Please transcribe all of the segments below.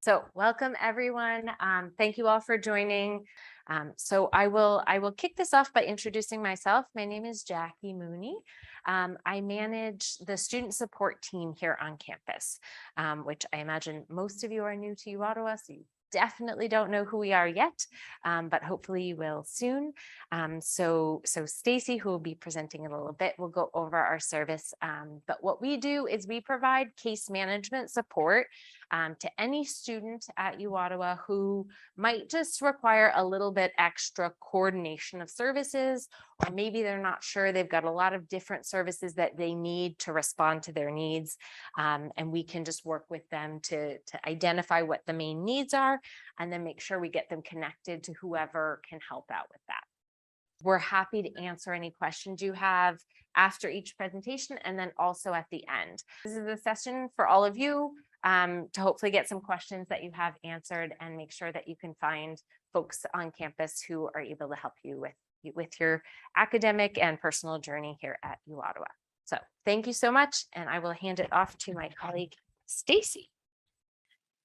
So welcome everyone. Thank you all for joining. So I will kick this off by introducing myself. My name is Jackie Mooney. I manage the student support team here on campus, which I imagine most of you are new to uOttawa, so you definitely don't know who we are yet, but hopefully you will soon. So Stacey, who will be presenting in a little bit, will go over our service. But what we do is we provide case management support to any student at uOttawa who might just require a little bit extra coordination of services, or maybe they're not sure, they've got a lot of different services that they need to respond to their needs. And we can just work with them to identify what the main needs are, and then make sure we get them connected to whoever can help out with that. We're happy to answer any questions you have after each presentation, and then also at the end. This is a session for all of you to hopefully get some questions that you have answered, and make sure that you can find folks on campus who are able to help you with your academic and personal journey here at uOttawa. So thank you so much, and I will hand it off to my colleague, Stacey.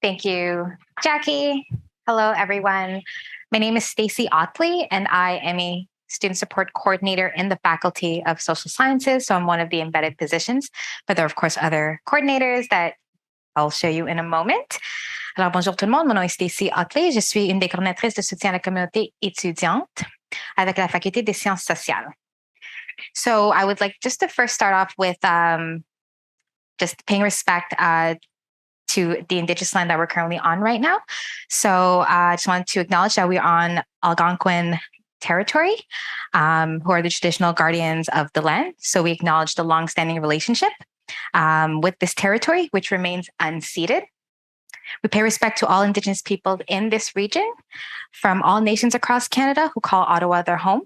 Thank you, Jackie. Hello, everyone. My name is Stacey Ottley, and I am a student support coordinator in the Faculty of Social Sciences. So I'm one of the embedded positions, but there are, of course, other coordinators that I'll show you in a moment. Alors, bonjour tout le monde. Mon nom est Stacey Ottley. Je suis une des coordonnatrices de soutien à la communauté étudiante avec la Faculté des Sciences Sociales. So I would like just to first start off with just paying respect to the Indigenous land that we're currently on right now. So I just wanted to acknowledge that we're on Algonquin territory, who are the traditional guardians of the land. So we acknowledge the longstanding relationship with this territory, which remains unceded. We pay respect to all Indigenous people in this region from all nations across Canada who call Ottawa their home.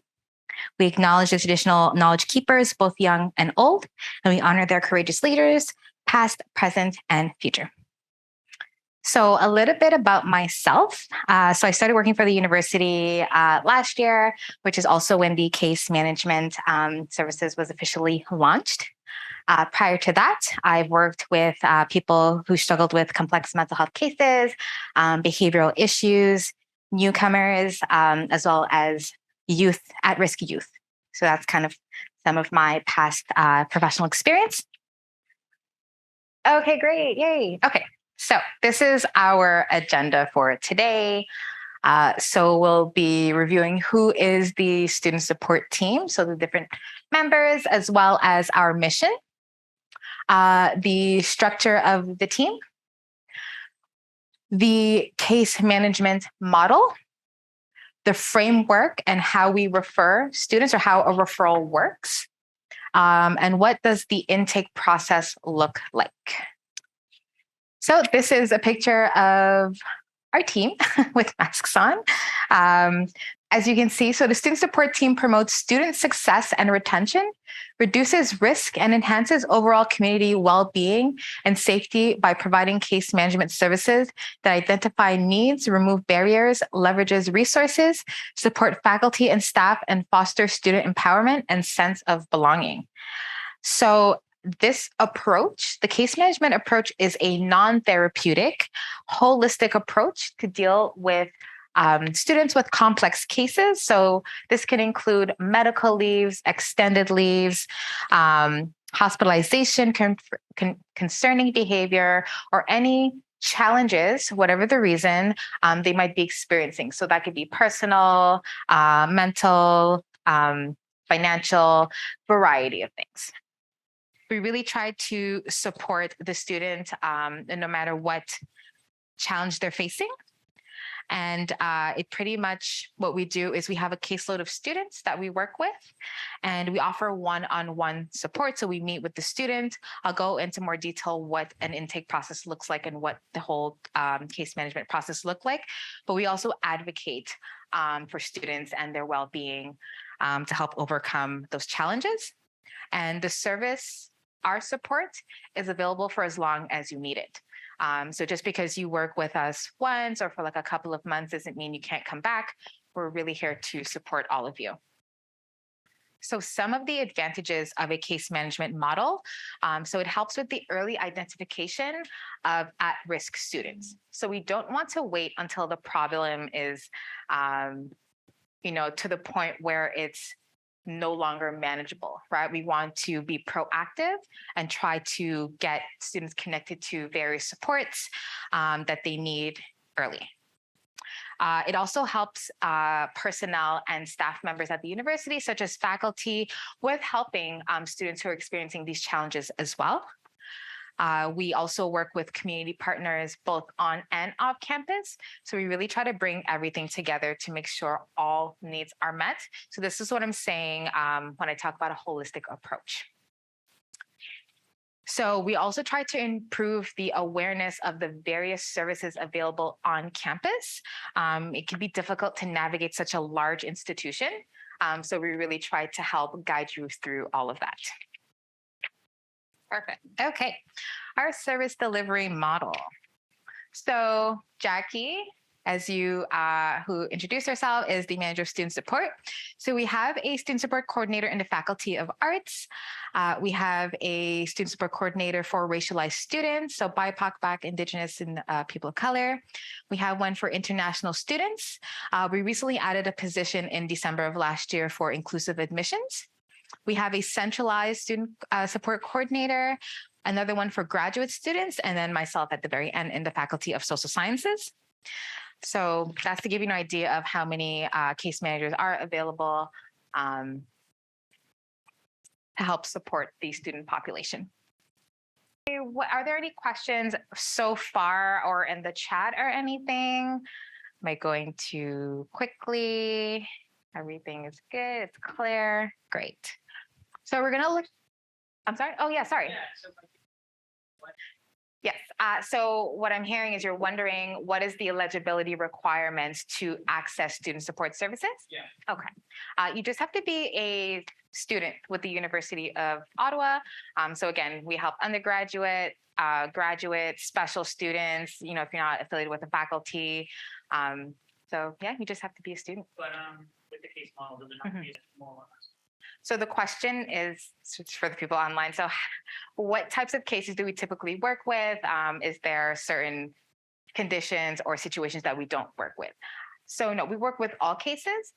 We acknowledge the traditional knowledge keepers, both young and old, and we honor their courageous leaders, past, present, and future. So a little bit about myself. So I started working for the university last year, which is also when the case management services was officially launched. Prior to that, I've worked with people who struggled with complex mental health cases, behavioral issues, newcomers, as well as youth, at-risk youth. So that's kind of some of my past professional experience. Okay, great. Yay. Okay. So this is our agenda for today. So we'll be reviewing who is the student support team, so the different members, as well as our mission, the structure of the team, the case management model, the framework and how we refer students, or how a referral works, and what does the intake process look like. So this is a picture of our team with masks on. As you can see, so the student support team promotes student success and retention, reduces risk, and enhances overall community well-being and safety by providing case management services that identify needs, remove barriers, leverages resources, support faculty and staff, and foster student empowerment and sense of belonging. So this approach, the case management approach, is a non-therapeutic, holistic approach to deal with students with complex cases. So this can include medical leaves, extended leaves, hospitalization, concerning behavior, or any challenges, whatever the reason they might be experiencing. So that could be personal, mental, financial, variety of things. We really try to support the student no matter what challenge they're facing. And it pretty much, what we do is we have a caseload of students that we work with, and we offer one-on-one support. So we meet with the student. I'll go into more detail what an intake process looks like and what the whole case management process look like. But we also advocate for students and their well-being to help overcome those challenges. And the service, our support, is available for as long as you need it. So just because you work with us once or for like a couple of months doesn't mean you can't come back. We're really here to support all of you. So some of the advantages of a case management model, so it helps with the early identification of at-risk students. So we don't want to wait until the problem is, to the point where it's no longer manageable, right? We want to be proactive and try to get students connected to various supports that they need early. It also helps personnel and staff members at the university, such as faculty, with helping students who are experiencing these challenges as well. We also work with community partners both on and off campus. So we really try to bring everything together to make sure all needs are met. So this is what I'm saying when I talk about a holistic approach. So we also try to improve the awareness of the various services available on campus. It can be difficult to navigate such a large institution. So we really try to help guide you through all of that. Perfect. Okay. Our service delivery model. So Jackie, as you who introduced herself, is the manager of student support. So we have a student support coordinator in the Faculty of Arts. We have a student support coordinator for racialized students, so BIPOC, Black, Indigenous, and people of color. We have one for international students. We recently added a position in December of last year for inclusive admissions. We have a centralized student support coordinator, another one for graduate students, and then myself at the very end in the Faculty of Social Sciences. So that's to give you an idea of how many case managers are available to help support the student population. Are there any questions so far or in the chat or anything? Am I going to quickly? Everything is good. It's clear. Great. So we're going to look. I'm sorry. Oh, yeah. Sorry. Yes. So what I'm hearing is you're wondering what is the eligibility requirements to access student support services? Yeah. Okay. You just have to be a student with the University of Ottawa. So again, we help undergraduate, graduate, special students, if you're not affiliated with the faculty. So yeah, you just have to be a student. But with the case model, does it have to be more or less? So the question is for the people online. So what types of cases do we typically work with? Is there certain conditions or situations that we don't work with? So no, we work with all cases.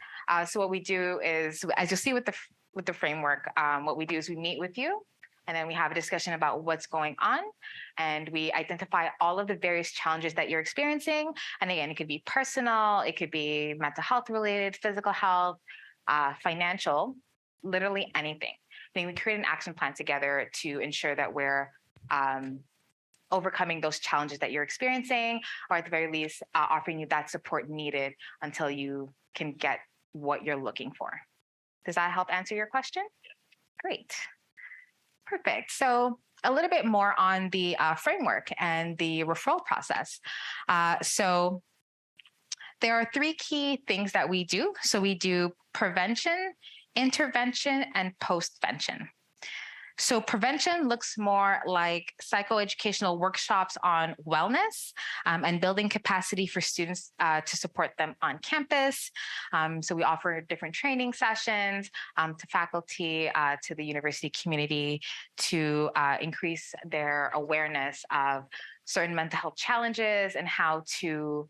So what we do is, as you'll see with the framework, what we do is we meet with you, and then we have a discussion about what's going on, and we identify all of the various challenges that you're experiencing. And again, it could be personal, it could be mental health related, physical health, financial, literally anything. Then we create an action plan together to ensure that we're overcoming those challenges that you're experiencing, or at the very least, offering you that support needed until you can get what you're looking for. Does that help answer your question? Great. Perfect. So a little bit more on the framework and the referral process. So there are three key things that we do. So we do prevention, intervention, and postvention. So prevention looks more like psychoeducational workshops on wellness and building capacity for students to support them on campus. So we offer different training sessions to faculty, to the university community to increase their awareness of certain mental health challenges and how to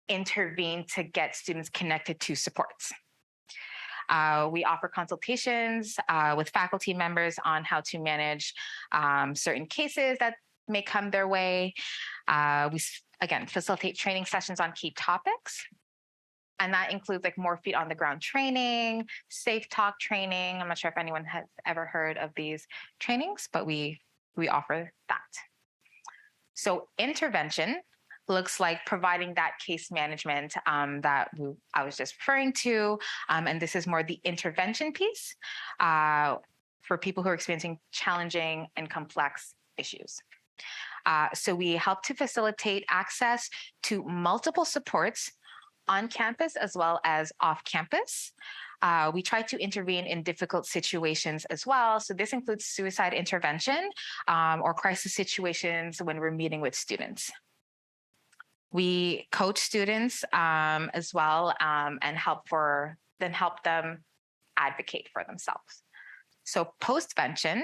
intervene to get students connected to supports. We offer consultations with faculty members on how to manage certain cases that may come their way. We, again, facilitate training sessions on key topics. And that includes like more feet on the ground training, safe talk training. I'm not sure if anyone has ever heard of these trainings, but we offer that. So intervention looks like providing that case management that I was just referring to. And this is more the intervention piece for people who are experiencing challenging and complex issues. So we help to facilitate access to multiple supports on campus as well as off campus. We try to intervene in difficult situations as well. So this includes suicide intervention or crisis situations when we're meeting with students. We coach students as well and help them advocate for themselves. So postvention,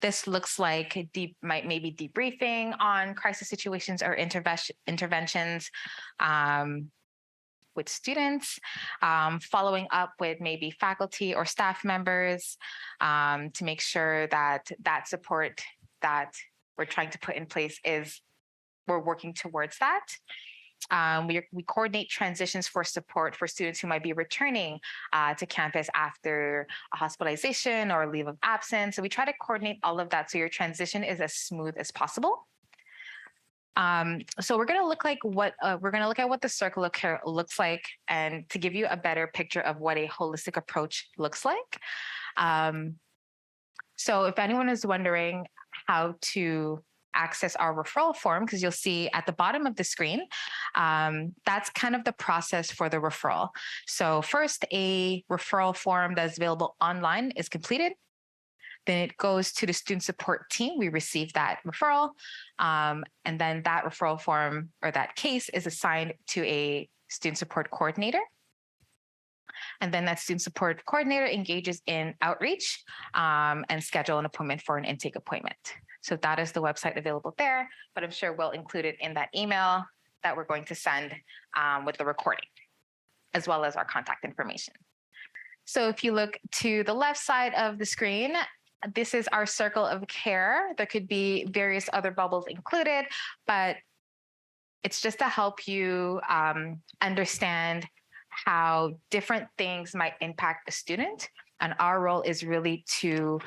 this looks like maybe debriefing on crisis situations or interventions with students, following up with maybe faculty or staff members to make sure that that support that we're trying to put in place we're working towards that. We coordinate transitions for support for students who might be returning to campus after a hospitalization or leave of absence. So we try to coordinate all of that so your transition is as smooth as possible. So we're going to look at what the circle of care looks like, and to give you a better picture of what a holistic approach looks like. So if anyone is wondering how to access our referral form, because you'll see at the bottom of the screen, that's kind of the process for the referral. So first, a referral form that's available online is completed. Then it goes to the student support team. We receive that referral. And then that referral form or that case is assigned to a student support coordinator. And then that student support coordinator engages in outreach and schedule an appointment for an intake appointment. So that is the website available there, but I'm sure we'll include it in that email that we're going to send with the recording, as well as our contact information. So if you look to the left side of the screen, this is our circle of care. There could be various other bubbles included, but it's just to help you understand how different things might impact a student. And our role is really to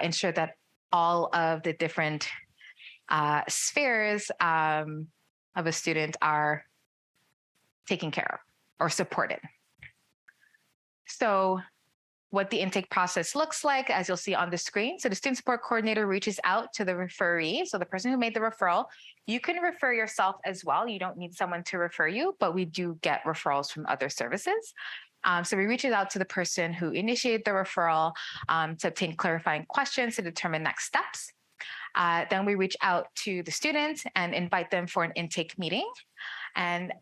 ensure that all of the different spheres of a student are taken care of or supported. So what the intake process looks like, as you'll see on the screen. So the student support coordinator reaches out to the referee, so the person who made the referral. You can refer yourself as well. You don't need someone to refer you, but we do get referrals from other services. So we reach out to the person who initiated the referral to obtain clarifying questions to determine next steps. Then we reach out to the student and invite them for an intake meeting. And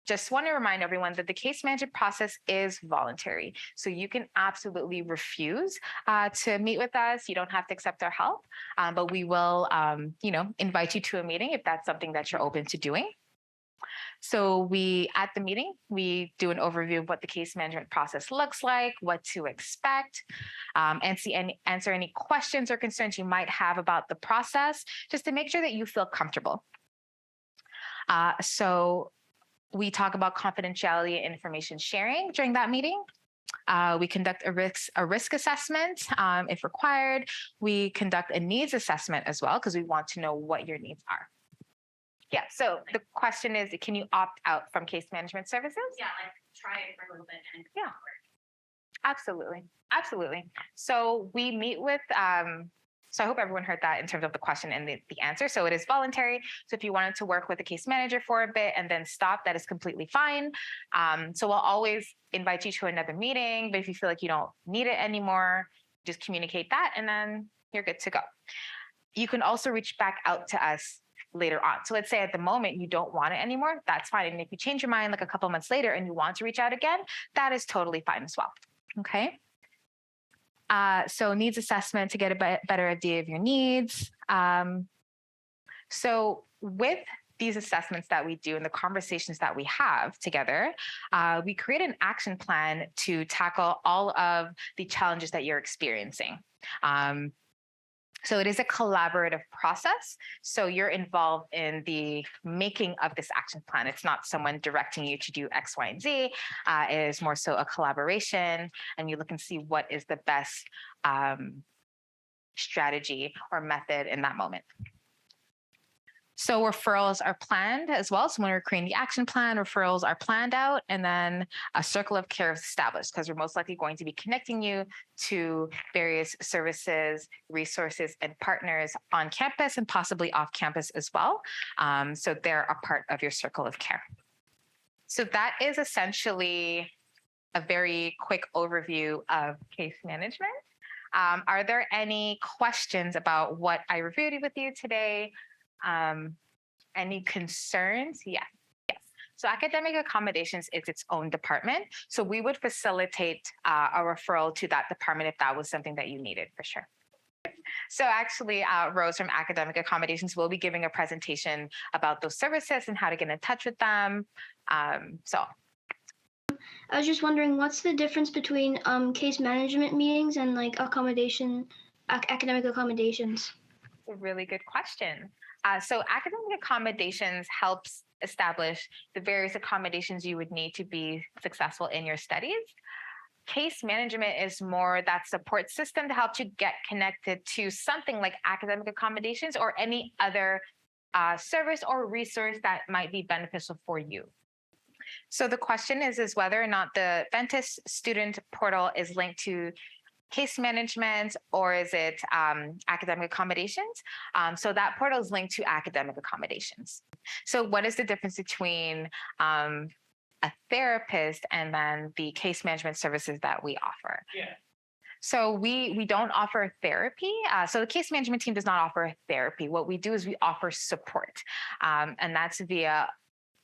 just want to remind everyone that the case management process is voluntary. So you can absolutely refuse to meet with us. You don't have to accept our help, but we will, invite you to a meeting if that's something that you're open to doing. So at the meeting, we do an overview of what the case management process looks like, what to expect, and answer any questions or concerns you might have about the process, just to make sure that you feel comfortable. So we talk about confidentiality and information sharing during that meeting. We conduct a risk assessment if required. We conduct a needs assessment as well, because we want to know what your needs are. Yeah, so the question is, can you opt out from case management services? Yeah, like try it for a little bit and Yeah. Absolutely. Absolutely. So we meet with, so I hope everyone heard that in terms of the question and the answer. So it is voluntary. So if you wanted to work with a case manager for a bit and then stop, that is completely fine. So we'll always invite you to another meeting, but if you feel like you don't need it anymore, just communicate that and then you're good to go. You can also reach back out to us later on. So let's say at the moment you don't want it anymore, that's fine. And if you change your mind like a couple of months later and you want to reach out again, that is totally fine as well. Okay. So needs assessment to get a better idea of your needs. So with these assessments that we do and the conversations that we have together, we create an action plan to tackle all of the challenges that you're experiencing. So it is a collaborative process. So you're involved in the making of this action plan. It's not someone directing you to do X, Y, and Z. It is more so a collaboration, and you look and see what is the best strategy or method in that moment. So referrals are planned as well. So when we're creating the action plan, referrals are planned out, and then a circle of care is established, because we're most likely going to be connecting you to various services, resources, and partners on campus and possibly off campus as well. So they're a part of your circle of care. So that is essentially a very quick overview of case management. Are there any questions about what I reviewed with you today? Any concerns? Yeah. Yes. So academic accommodations is its own department. So we would facilitate a referral to that department if that was something that you needed for sure. So actually, Rose from Academic Accommodations will be giving a presentation about those services and how to get in touch with them. So I was just wondering, what's the difference between case management meetings and like academic accommodations? a really good question. So academic accommodations helps establish the various accommodations you would need to be successful in your studies. Case management is more that support system to help you get connected to something like academic accommodations or any other service or resource that might be beneficial for you. So the question is whether or not the Ventus student portal is linked to case management or is it academic accommodations? So that portal is linked to academic accommodations. So what is the difference between a therapist and then the case management services that we offer? Yeah. So we don't offer therapy. So the case management team does not offer therapy. What we do is we offer support, and that's via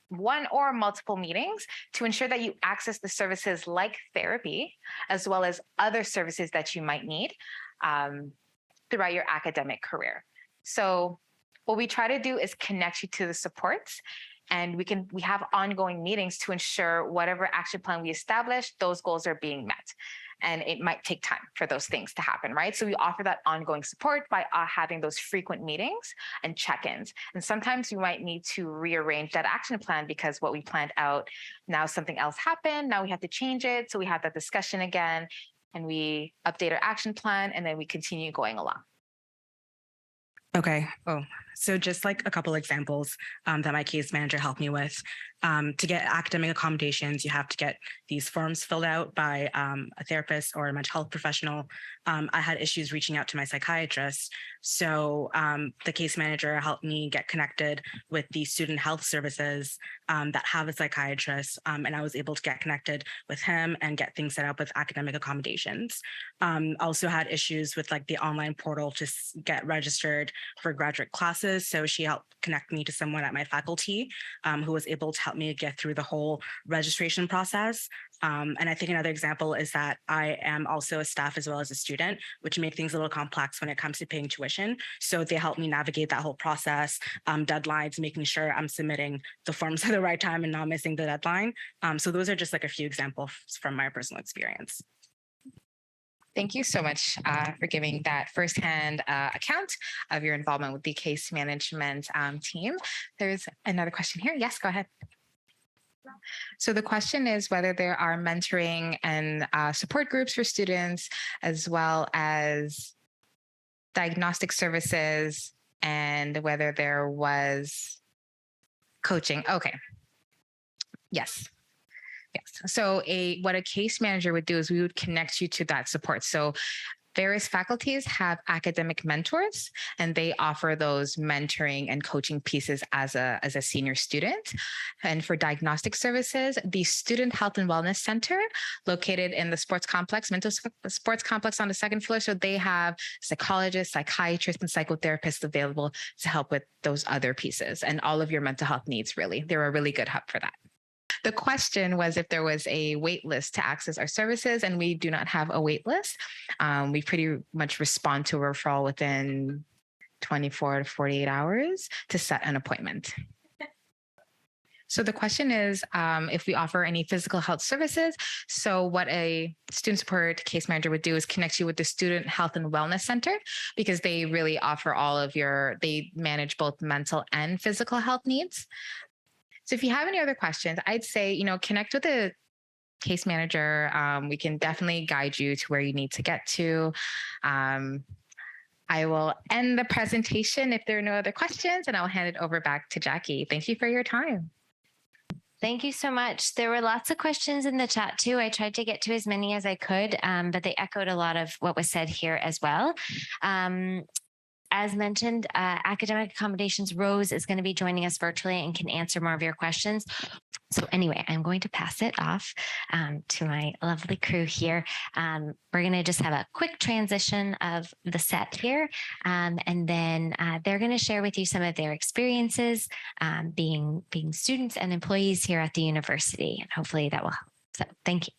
one or multiple meetings to ensure that you access the services like therapy, as well as other services that you might need throughout your academic career. So what we try to do is connect you to the supports, and we have ongoing meetings to ensure whatever action plan we establish, those goals are being met. And it might take time for those things to happen, right? So we offer that ongoing support by having those frequent meetings and check-ins. And sometimes you might need to rearrange that action plan because what we planned out, now something else happened, now we have to change it. So we have that discussion again, and we update our action plan, and then we continue going along. Okay. Oh, so just like a couple examples that my case manager helped me with. To get academic accommodations, you have to get these forms filled out by a therapist or a mental health professional. I had issues reaching out to my psychiatrist. So the case manager helped me get connected with the student health services that have a psychiatrist. And I was able to get connected with him and get things set up with academic accommodations. Also had issues with like the online portal to get registered for graduate classes. So she helped connect me to someone at my faculty who was able to help me get through the whole registration process. And I think another example is that I am also a staff as well as a student, which make things a little complex when it comes to paying tuition. So they help me navigate that whole process, deadlines, making sure I'm submitting the forms at the right time and not missing the deadline. So those are just like a few examples from my personal experience. Thank you so much for giving that firsthand account of your involvement with the case management team. There's another question here. Yes, go ahead. So the question is whether there are mentoring and support groups for students, as well as diagnostic services, and whether there was coaching. Okay. Yes. Yes. So what a case manager would do is we would connect you to that support. So various faculties have academic mentors, and they offer those mentoring and coaching pieces as a senior student. And for diagnostic services, the Student Health and Wellness Center, located in the sports complex, mental sports complex on the second floor. So they have psychologists, psychiatrists, and psychotherapists available to help with those other pieces and all of your mental health needs, really. They're a really good hub for that. The question was if there was a wait list to access our services, and we do not have a wait list. We pretty much respond to a referral within 24 to 48 hours to set an appointment. So the question is if we offer any physical health services. So what a student support case manager would do is connect you with the Student Health and Wellness Center, because they really offer they manage both mental and physical health needs. So if you have any other questions, I'd say, connect with a case manager. We can definitely guide you to where you need to get to. I will end the presentation if there are no other questions, and I'll hand it over back to Jackie. Thank you for your time. Thank you so much. There were lots of questions in the chat too. I tried to get to as many as I could, but they echoed a lot of what was said here as well. As mentioned, Academic Accommodations Rose is going to be joining us virtually and can answer more of your questions. So anyway, I'm going to pass it off to my lovely crew here. We're going to just have a quick transition of the set here, and then they're going to share with you some of their experiences being students and employees here at the university, and hopefully that will help. So thank you.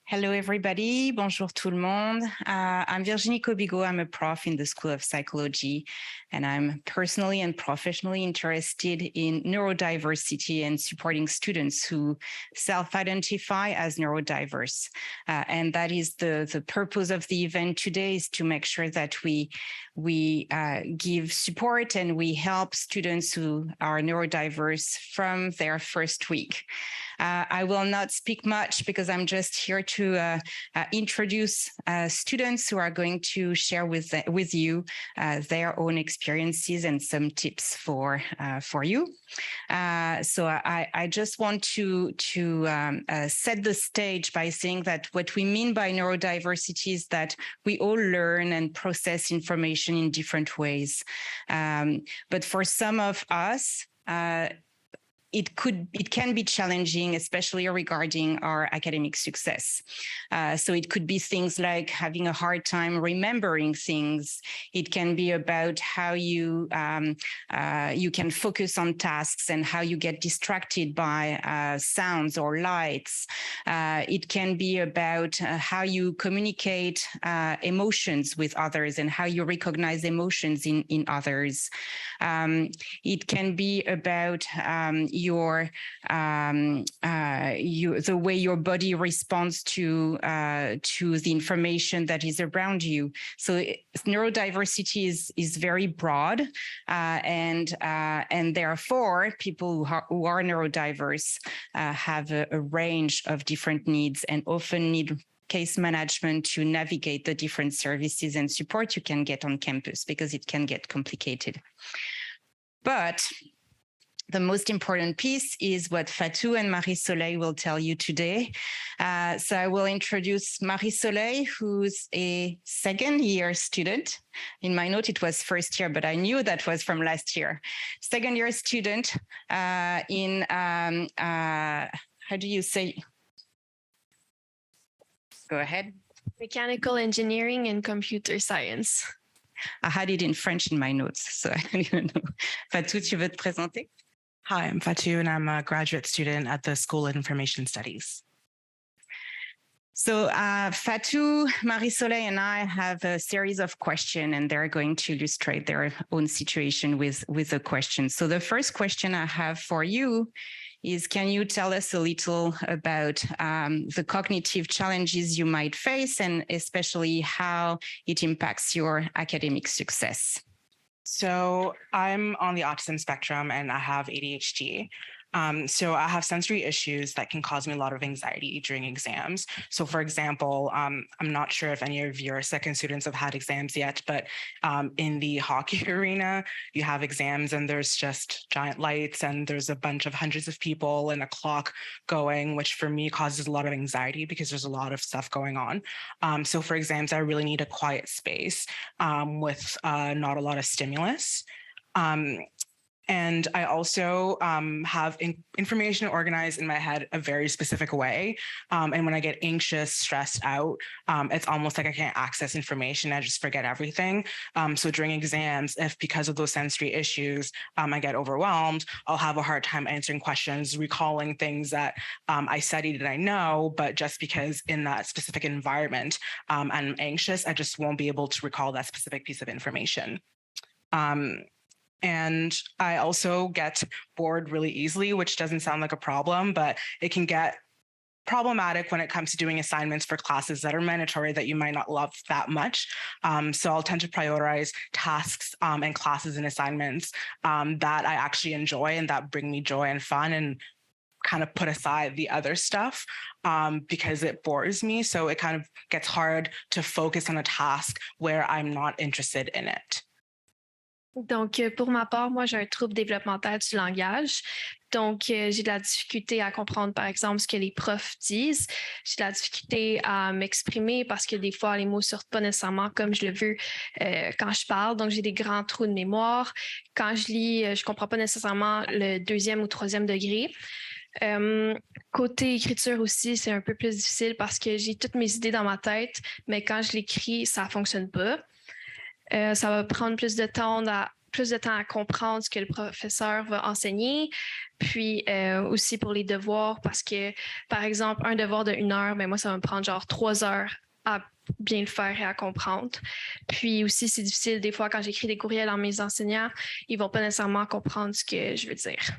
Hello, everybody. Bonjour tout le monde. I'm Virginie Cobigo. I'm a prof in the School of Psychology, and I'm personally and professionally interested in neurodiversity and supporting students who self-identify as neurodiverse. And that is the purpose of the event today, is to make sure that we give support and we help students who are neurodiverse from their first week. I will not speak much because I'm just here to introduce students who are going to share with you their own experiences and some tips for you. So I just want to set the stage by saying that what we mean by neurodiversity is that we all learn and process information in different ways. But for some of us, it can be challenging, especially regarding our academic success. So it could be things like having a hard time remembering things. It can be about how you can focus on tasks and how you get distracted by sounds or lights. It can be about how you communicate emotions with others and how you recognize emotions in others. It can be about the way your body responds to the information that is around you. So neurodiversity is very broad, and therefore people who are neurodiverse have a range of different needs and often need case management to navigate the different services and support you can get on campus, because it can get complicated. But the most important piece is what Fatou and Marie-Soleil will tell you today. So I will introduce Marie-Soleil, who's a second-year student. In my note, it was first year, but I knew that was from last year. Second-year student in, how do you say? Go ahead. Mechanical engineering and computer science. I had it in French in my notes, so I don't know. Fatou, tu veux te présenter? Hi, I'm Fatou, and I'm a graduate student at the School of Information Studies. So Fatou, Marie-Soleil, and I have a series of questions, and they're going to illustrate their own situation with the questions. So the first question I have for you is, can you tell us a little about the cognitive challenges you might face, and especially how it impacts your academic success? So I'm on the autism spectrum and I have ADHD. So I have sensory issues that can cause me a lot of anxiety during exams. So for example, I'm not sure if any of your second students have had exams yet, but in the hockey arena, you have exams and there's just giant lights and there's a bunch of hundreds of people and a clock going, which for me causes a lot of anxiety because there's a lot of stuff going on. So for exams, I really need a quiet space with not a lot of stimulus. And I also have information organized in my head a very specific way. And when I get anxious, stressed out, it's almost like I can't access information. I just forget everything. So during exams, if because of those sensory issues, I get overwhelmed, I'll have a hard time answering questions, recalling things that I studied and I know, but just because in that specific environment, I'm anxious, I just won't be able to recall that specific piece of information. And I also get bored really easily, which doesn't sound like a problem, but it can get problematic when it comes to doing assignments for classes that are mandatory that you might not love that much. So I'll tend to prioritize tasks and classes and assignments that I actually enjoy and that bring me joy and fun, and kind of put aside the other stuff because it bores me. So it kind of gets hard to focus on a task where I'm not interested in it. Donc, pour ma part, moi, j'ai un trouble développemental du langage. Donc, j'ai de la difficulté à comprendre, par exemple, ce que les profs disent. J'ai de la difficulté à m'exprimer parce que des fois, les mots ne sortent pas nécessairement comme je le veux quand je parle. Donc, j'ai des grands trous de mémoire. Quand je lis, je ne comprends pas nécessairement le 2e ou 3e degré. Côté écriture aussi, c'est un peu plus difficile parce que j'ai toutes mes idées dans ma tête, mais quand je l'écris, ça ne fonctionne pas. Ça va prendre plus de temps à comprendre ce que le professeur va enseigner. Puis aussi pour les devoirs, parce que, par exemple, un devoir de 1 heure, ben moi, ça va me prendre genre 3 heures à bien le faire et à comprendre. Puis aussi, c'est difficile des fois quand j'écris des courriels à mes enseignants, ils ne vont pas nécessairement comprendre ce que je veux dire.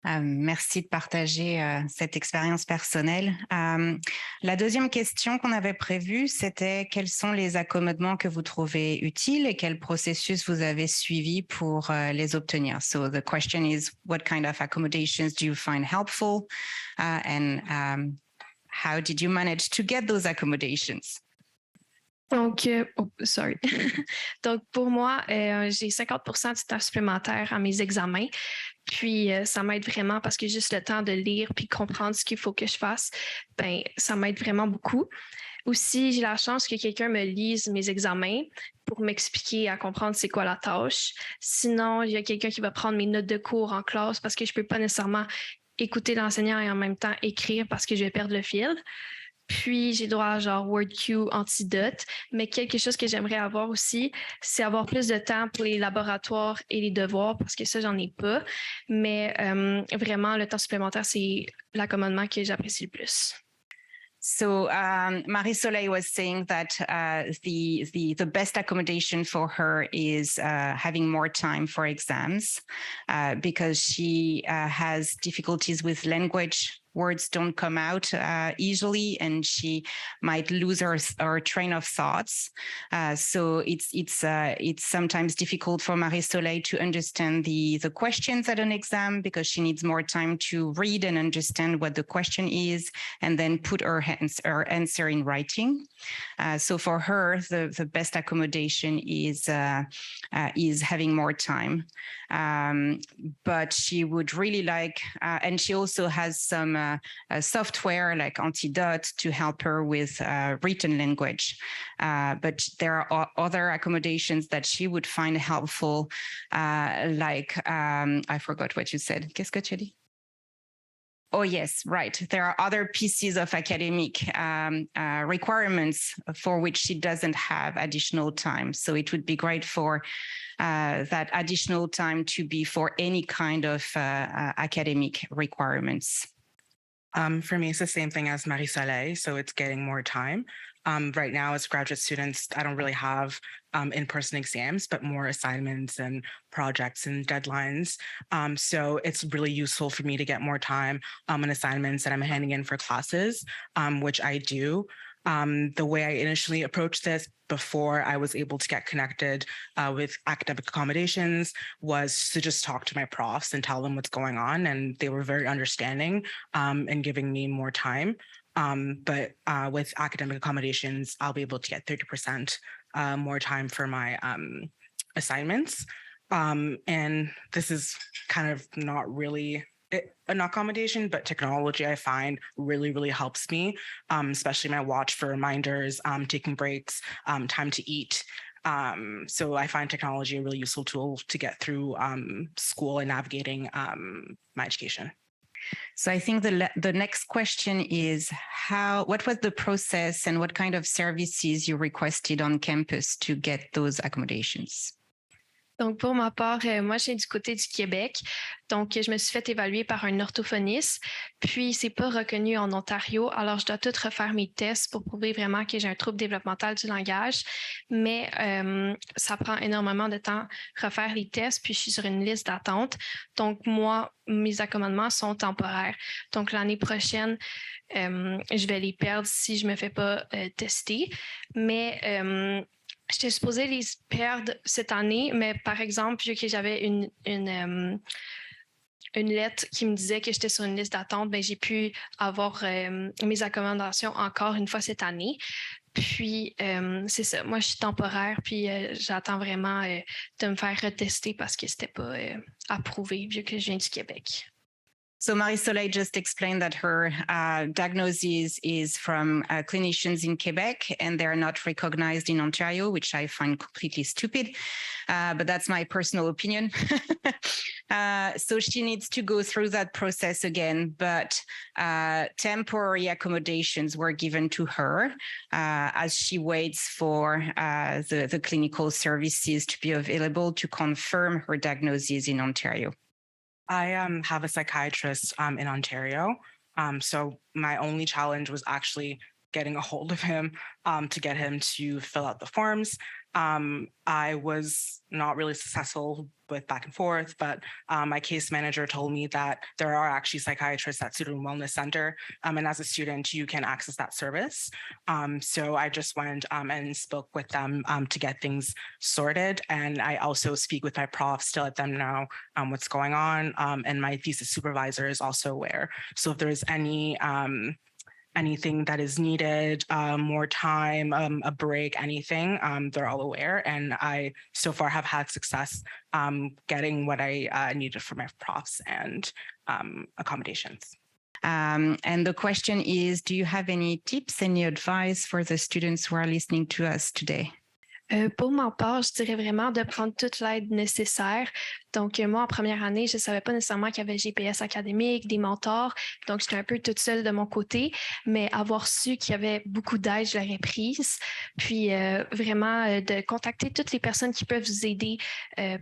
Merci de partager cette expérience personnelle. La deuxième question qu'on avait prévue, c'était quels sont les accommodements que vous trouvez utiles et quel processus vous avez suivi pour les obtenir. So the question is, what kind of accommodations do you find helpful and how did you manage to get those accommodations? Donc, Donc, pour moi, j'ai 50% de temps supplémentaire à mes examens. Puis, ça m'aide vraiment parce que juste le temps de lire puis comprendre ce qu'il faut que je fasse, ben, ça m'aide vraiment beaucoup. Aussi, j'ai la chance que quelqu'un me lise mes examens pour m'expliquer à comprendre c'est quoi la tâche. Sinon, il y a quelqu'un qui va prendre mes notes de cours en classe parce que je ne peux pas nécessairement écouter l'enseignant et en même temps écrire parce que je vais perdre le fil. Puis, j'ai droit à genre WordQ, Antidote. Mais quelque chose que j'aimerais avoir aussi, c'est avoir plus de temps pour les laboratoires et les devoirs parce que ça, j'en ai pas. Mais vraiment, le temps supplémentaire, c'est l'accommodement que j'apprécie le plus. So Marie-Soleil was saying that the best accommodation for her is having more time for exams because she has difficulties with language. Words don't come out easily, and she might lose her train of thoughts. So it's sometimes difficult for Marie-Soleil to understand the questions at an exam because she needs more time to read and understand what the question is, and then put her answer in writing. So for her, the best accommodation is having more time. But she would really like, and she also has some software like Antidote to help her with written language. But there are other accommodations that she would find helpful, like, I forgot what you said. Qu'est-ce que tu as dit? Oh, yes, right. There are other pieces of academic requirements for which she doesn't have additional time. So it would be great for that additional time to be for any kind of academic requirements. For me, it's the same thing as Marie-Soleil, so it's getting more time. Right now, as graduate students, I don't really have in-person exams, but more assignments and projects and deadlines. So it's really useful for me to get more time on assignments that I'm handing in for classes, which I do. The way I initially approached this before I was able to get connected with academic accommodations was to just talk to my profs and tell them what's going on. And they were very understanding and giving me more time. But with academic accommodations, I'll be able to get 30% more time for my assignments. And this is kind of not really an accommodation, but technology I find really, really helps me, especially my watch for reminders, taking breaks, time to eat. So I find technology a really useful tool to get through school and navigating my education. So I think the next question is what was the process and what kind of services you requested on campus to get those accommodations? Donc, pour ma part, moi, je viens du côté du Québec. Donc, je me suis fait évaluer par un orthophoniste. Puis, c'est pas reconnu en Ontario. Alors, je dois tout refaire mes tests pour prouver vraiment que j'ai un trouble développemental du langage. Mais ça prend énormément de temps refaire les tests. Puis, je suis sur une liste d'attente. Donc, moi, mes accommodements sont temporaires. Donc, l'année prochaine, je vais les perdre si je me fais pas tester. Mais j'étais supposée les perdre cette année, mais par exemple, vu que j'avais une lettre qui me disait que j'étais sur une liste d'attente, ben, j'ai pu avoir mes accommodations encore une fois cette année. Puis, c'est ça. Moi, je suis temporaire, puis j'attends vraiment de me faire retester parce que c'était pas approuvé vu que je viens du Québec. So Marie-Soleil just explained that her diagnosis is from clinicians in Quebec and they're not recognized in Ontario, which I find completely stupid, but that's my personal opinion. So she needs to go through that process again, but temporary accommodations were given to her as she waits for the clinical services to be available to confirm her diagnosis in Ontario. I have a psychiatrist in Ontario. So my only challenge was actually getting a hold of him to get him to fill out the forms. I was not really successful with back and forth, but my case manager told me that there are actually psychiatrists at Student Wellness Center. And as a student, you can access that service. So I just went and spoke with them to get things sorted. And I also speak with my profs to let them know what's going on. And my thesis supervisor is also aware. So if there's anything that is needed, more time, a break, anything, they're all aware. And I so far have had success getting what I needed for my profs and accommodations. And the question is, do you have any tips, any advice for the students who are listening to us today? Pour ma part, je dirais vraiment de prendre toute l'aide nécessaire. Donc, moi, en première année, je ne savais pas nécessairement qu'il y avait GPS académique, des mentors. Donc, j'étais un peu toute seule de mon côté. Mais avoir su qu'il y avait beaucoup d'aide, je l'aurais prise. Puis, vraiment, de contacter toutes les personnes qui peuvent vous aider.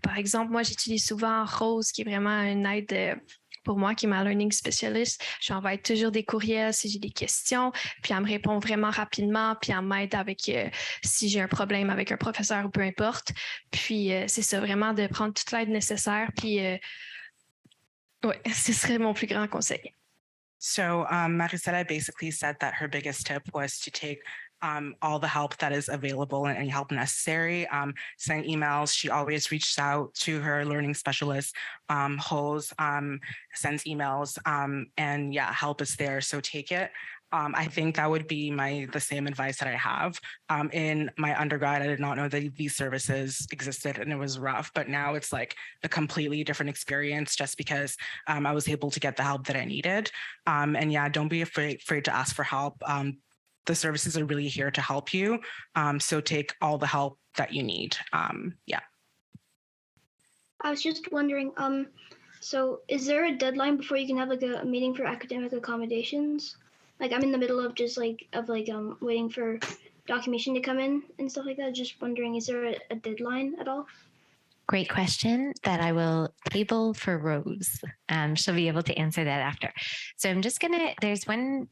Par exemple, moi, j'utilise souvent Rose, qui est vraiment une aide pour moi, qui est ma learning specialist. Je lui envoie toujours des courriels si j'ai des questions, puis elle me répond vraiment rapidement, puis elle m'aide avec si j'ai un problème avec un professeur ou peu importe. Puis c'est ça, vraiment de prendre toute l'aide nécessaire, puis ouais, ce serait mon plus grand conseil. So Maricela basically said that her biggest tip was to take all the help that is available and any help necessary. Send emails. She always reaches out to her learning specialist. Hose sends emails, and yeah, help is there. So take it. I think that would be the same advice that I have. In my undergrad, I did not know that these services existed and it was rough, but now it's like a completely different experience just because I was able to get the help that I needed. And yeah, don't be afraid to ask for help. The services are really here to help you. So take all the help that you need. Yeah. I was just wondering, so is there a deadline before you can have like a meeting for academic accommodations? Like I'm in the middle of just waiting for documentation to come in and stuff like that. Just wondering, is there a deadline at all? Great question that I will table for Rose. She'll be able to answer that after. So I'm just there's one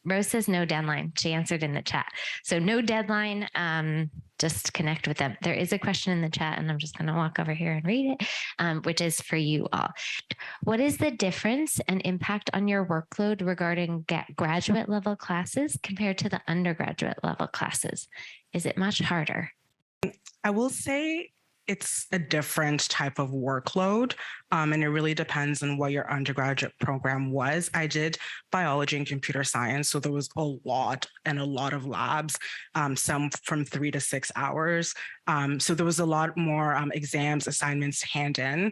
Rose says no deadline. She answered in the chat. So no deadline, just connect with them. There is a question in the chat and I'm just going to walk over here and read it, which is for you all. What is the difference and impact on your workload regarding graduate level classes compared to the undergraduate level classes? Is it much harder? I will say it's a different type of workload, and it really depends on what your undergraduate program was. I did biology and computer science, so there was a lot of labs, some from 3 to 6 hours. So there was a lot more exams, assignments to hand in.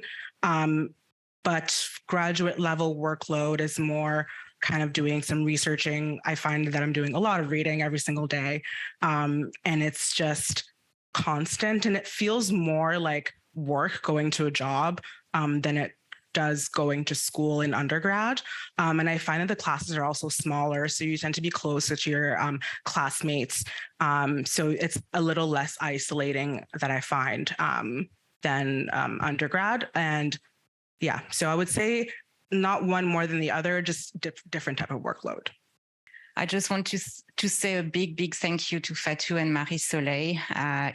But graduate level workload is more kind of doing some researching. I find that I'm doing a lot of reading every single day, and it's just constant, and it feels more like work going to a job than it does going to school in undergrad. And I find that the classes are also smaller, so you tend to be closer to your classmates. So it's a little less isolating that I find than undergrad. And yeah, so I would say not one more than the other, just different type of workload. I just want to say a big thank you to Fatou and Marie-Soleil.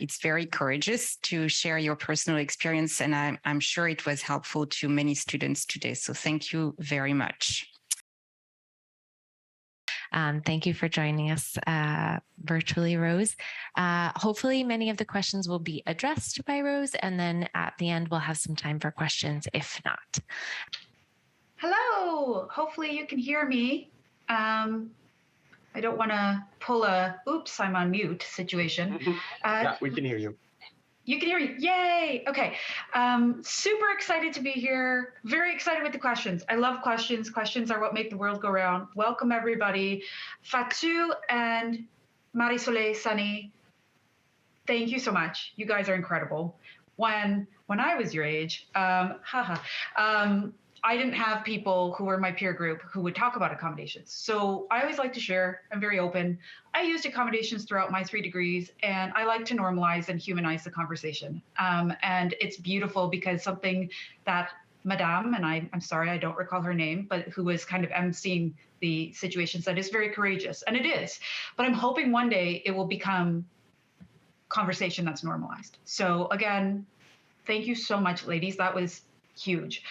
It's very courageous to share your personal experience, and I'm sure it was helpful to many students today. So thank you very much. Thank you for joining us virtually, Rose. Hopefully many of the questions will be addressed by Rose, and then at the end we'll have some time for questions if not. Hello, hopefully you can hear me. I don't want to pull a oops, I'm on mute situation. Yeah, we can hear you. You can hear me. Yay. Okay. Super excited to be here. Very excited with the questions. I love questions. Questions are what make the world go round. Welcome, everybody. Fatou and Marie-Soleil, Sunny, thank you so much. You guys are incredible. When I was your age, I didn't have people who were my peer group who would talk about accommodations. So I always like to share. I'm very open. I used accommodations throughout my 3 degrees, and I like to normalize and humanize the conversation. And it's beautiful because something that Madame, and I'm sorry, I don't recall her name, but who was kind of emceeing the situation, said is very courageous, and it is. But I'm hoping one day it will become conversation that's normalized. So again, thank you so much, ladies. That was huge.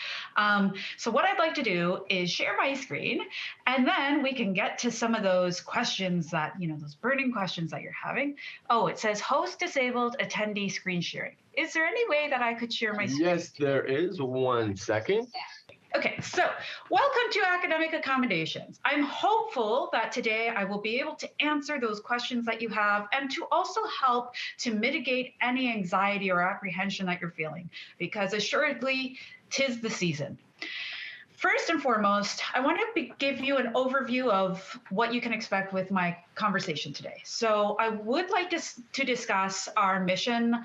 So what I'd like to do is share my screen, and then we can get to some of those questions that, those burning questions that you're having. Oh, it says host disabled attendee screen sharing. Is there any way that I could share my screen? Yes, there is. 1 second. Okay, so welcome to Academic Accommodations. I'm hopeful that today I will be able to answer those questions that you have and to also help to mitigate any anxiety or apprehension that you're feeling, because assuredly, 'tis the season. First and foremost, I want to give you an overview of what you can expect with my conversation today. So I would like to discuss our mission,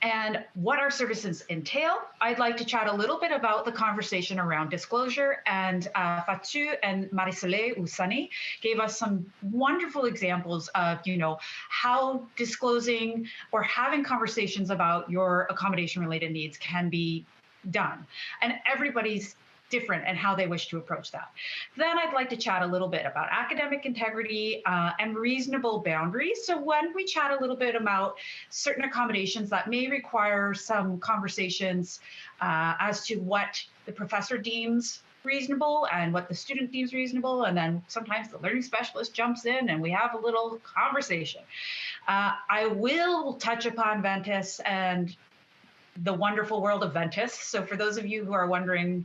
and what our services entail. I'd like to chat a little bit about the conversation around disclosure, and Fatou and Marie-Soleil ou Sunny gave us some wonderful examples of, how disclosing or having conversations about your accommodation related needs can be done. And everybody's different and how they wish to approach that. Then I'd like to chat a little bit about academic integrity and reasonable boundaries. So when we chat a little bit about certain accommodations that may require some conversations as to what the professor deems reasonable and what the student deems reasonable, and then sometimes the learning specialist jumps in and we have a little conversation. I will touch upon Ventus and the wonderful world of Ventus. So for those of you who are wondering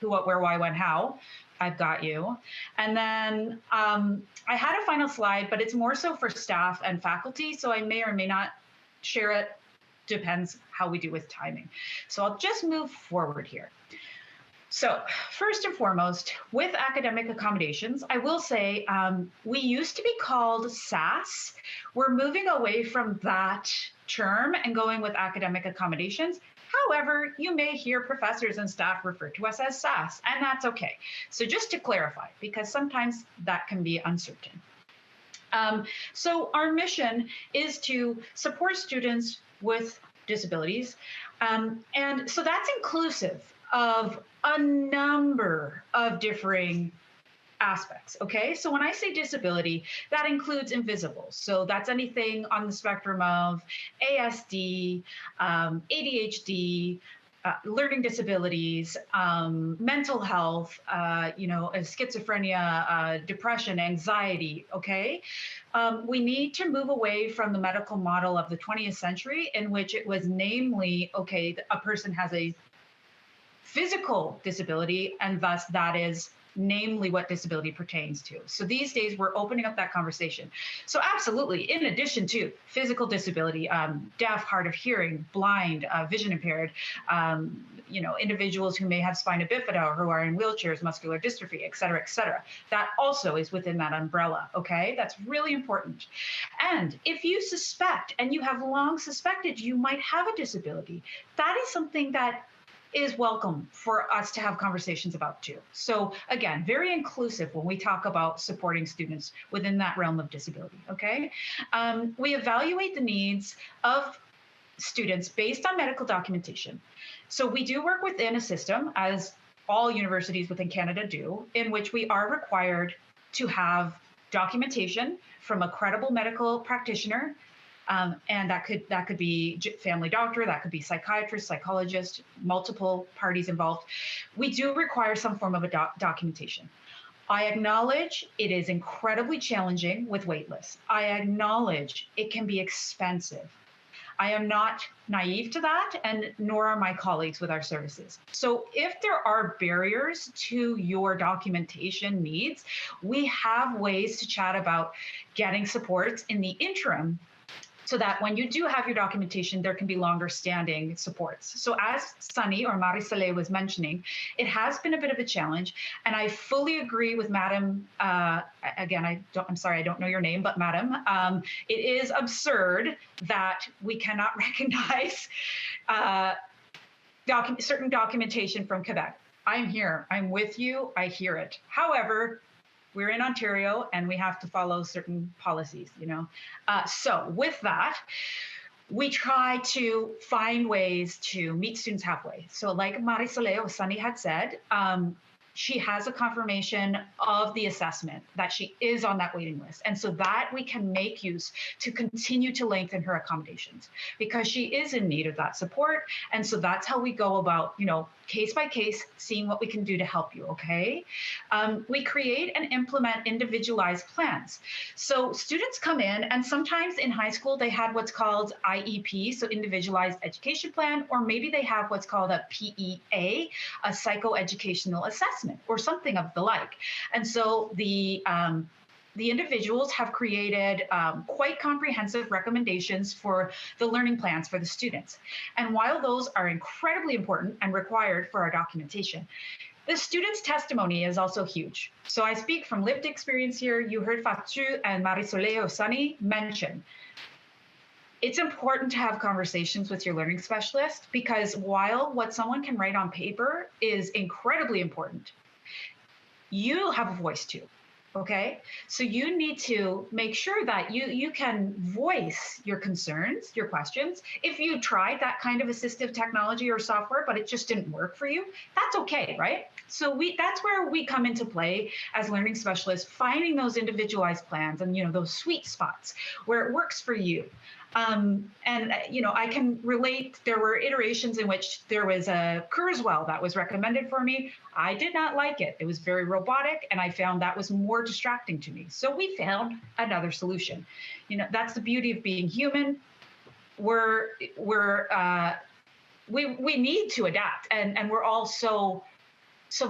who, what, where, why, when, how, I've got you. And then I had a final slide, but it's more so for staff and faculty. So I may or may not share it, depends how we do with timing. So I'll just move forward here. So first and foremost, with academic accommodations, I will say we used to be called SAS. We're moving away from that term and going with academic accommodations. However, you may hear professors and staff refer to us as SAS, and that's okay. So just to clarify, because sometimes that can be uncertain. So our mission is to support students with disabilities. And so that's inclusive of a number of differing aspects, okay? So when I say disability, that includes invisible. So that's anything on the spectrum of ASD, ADHD, learning disabilities, mental health, schizophrenia, depression, anxiety, okay? We need to move away from the medical model of the 20th century in which it was namely, okay, a person has a physical disability, and thus that is namely what disability pertains to. So these days we're opening up that conversation. So absolutely, in addition to physical disability, deaf, hard of hearing, blind, vision impaired, individuals who may have spina bifida or who are in wheelchairs, muscular dystrophy, et cetera, that also is within that umbrella, okay? That's really important. And if you suspect, and you have long suspected you might have a disability, that is something that is welcome for us to have conversations about too. So again, very inclusive when we talk about supporting students within that realm of disability, okay? We evaluate the needs of students based on medical documentation. So we do work within a system, as all universities within Canada do, in which we are required to have documentation from a credible medical practitioner. And that could be family doctor, that could be psychiatrist, psychologist, multiple parties involved. We do require some form of a documentation. I acknowledge it is incredibly challenging with wait lists. I acknowledge it can be expensive. I am not naive to that, and nor are my colleagues with our services. So if there are barriers to your documentation needs, we have ways to chat about getting supports in the interim, so that when you do have your documentation, there can be longer standing supports. So as Sunny or Marie-Soleil was mentioning, it has been a bit of a challenge. And I fully agree with Madam, again, I'm sorry, I don't know your name, but Madam, it is absurd that we cannot recognize certain documentation from Quebec. I'm here, I'm with you, I hear it. However, we're in Ontario and we have to follow certain policies, you know. So with that, we try to find ways to meet students halfway. So like Marie-Soleil or Sunny had said, she has a confirmation of the assessment that she is on that waiting list. And so that we can make use to continue to lengthen her accommodations because she is in need of that support. And so that's how we go about, you know, case by case, seeing what we can do to help you, okay? We create and implement individualized plans. So students come in, and sometimes in high school, they had what's called IEP, so individualized education plan, or maybe they have what's called a PEA, a psychoeducational assessment, or something of the like. And so the individuals have created quite comprehensive recommendations for the learning plans for the students. And while those are incredibly important and required for our documentation, the student's testimony is also huge. So I speak from lived experience here. You heard Fatou and Marie-Soleil or Sunny mention. It's important to have conversations with your learning specialist because while what someone can write on paper is incredibly important, you have a voice too. Okay, so you need to make sure that you can voice your concerns, your questions. If you tried that kind of assistive technology or software, but it just didn't work for you, that's okay, right? So that's where we come into play as learning specialists, finding those individualized plans and, you know, those sweet spots where it works for you. You know, I can relate, there were iterations in which there was a Kurzweil that was recommended for me. I did not like it. It was very robotic and I found that was more distracting to me. So we found another solution. You know, that's the beauty of being human. We need to adapt and we're all so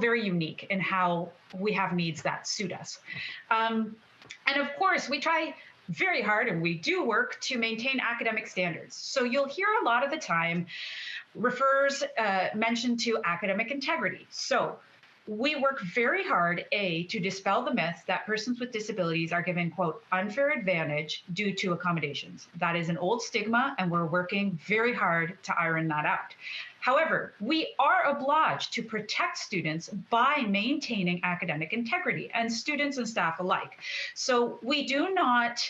very unique in how we have needs that suit us. And of course we try very hard, and we do work to maintain academic standards. So you'll hear a lot of the time refers mentioned to academic integrity. So we work very hard, to dispel the myth that persons with disabilities are given, quote, unfair advantage due to accommodations. That is an old stigma, and we're working very hard to iron that out. However, we are obliged to protect students by maintaining academic integrity, and students and staff alike. So we do not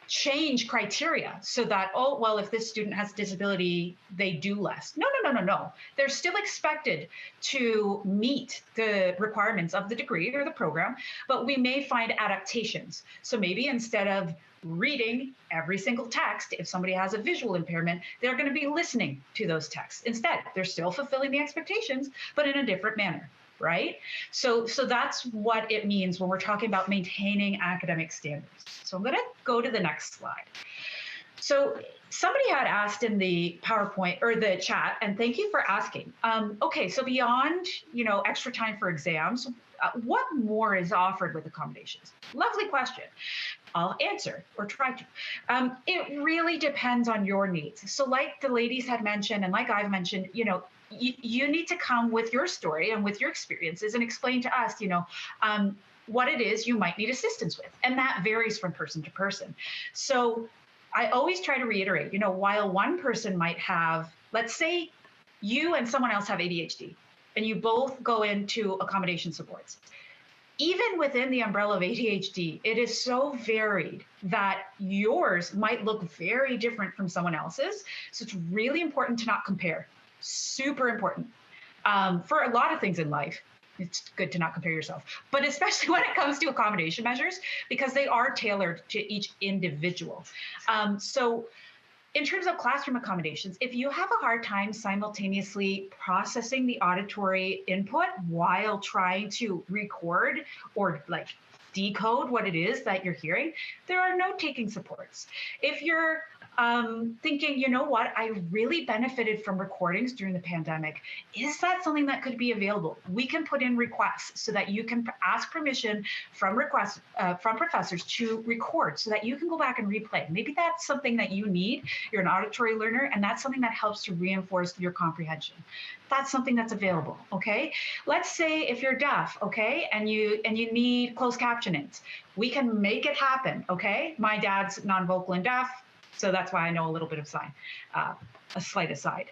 change criteria so that, oh, well, if this student has a disability, they do less. No. They're still expected to meet the requirements of the degree or the program, but we may find adaptations. So maybe instead of reading every single text, if somebody has a visual impairment, they're going to be listening to those texts. Instead, they're still fulfilling the expectations, but in a different manner, right? So that's what it means when we're talking about maintaining academic standards. So I'm going to go to the next slide. So somebody had asked in the PowerPoint or the chat, and thank you for asking. Okay, so beyond, you know, extra time for exams, what more is offered with accommodations? Lovely question. I'll answer or try to. It really depends on your needs. So like the ladies had mentioned, and like I've mentioned, you know, you need to come with your story and with your experiences and explain to us, you know, what it is you might need assistance with. And that varies from person to person. So I always try to reiterate, you know, while one person might have, let's say you and someone else have ADHD and you both go into accommodation supports. Even within the umbrella of ADHD, it is so varied that yours might look very different from someone else's. So it's really important to not compare. Super important. For a lot of things in life, it's good to not compare yourself, but especially when it comes to accommodation measures, because they are tailored to each individual. So in terms of classroom accommodations, if you have a hard time simultaneously processing the auditory input while trying to record or like decode what it is that you're hearing, there are note-taking supports. If you're thinking, you know what, I really benefited from recordings during the pandemic. Is that something that could be available? We can put in requests so that you can ask permission from professors to record so that you can go back and replay. Maybe that's something that you need. You're an auditory learner, and that's something that helps to reinforce your comprehension. That's something that's available, okay? Let's say if you're deaf, okay, and you need closed captioning, we can make it happen, okay? My dad's non-vocal and deaf, so that's why I know a little bit of sign, a slight aside.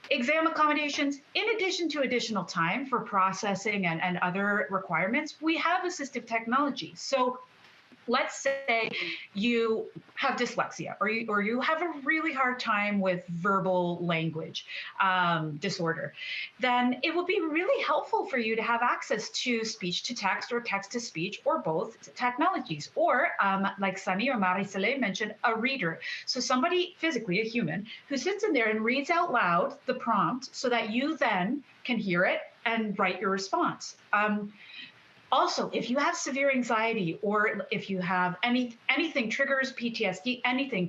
Exam accommodations, in addition to additional time for processing and other requirements, we have assistive technology. So let's say you have dyslexia or you have a really hard time with verbal language disorder, then it will be really helpful for you to have access to speech to text or text to speech or both technologies, or like Sunny or Marie-Soleil mentioned, a reader. So somebody physically, a human, who sits in there and reads out loud the prompt so that you then can hear it and write your response. Also, if you have severe anxiety or if you have anything triggers PTSD, anything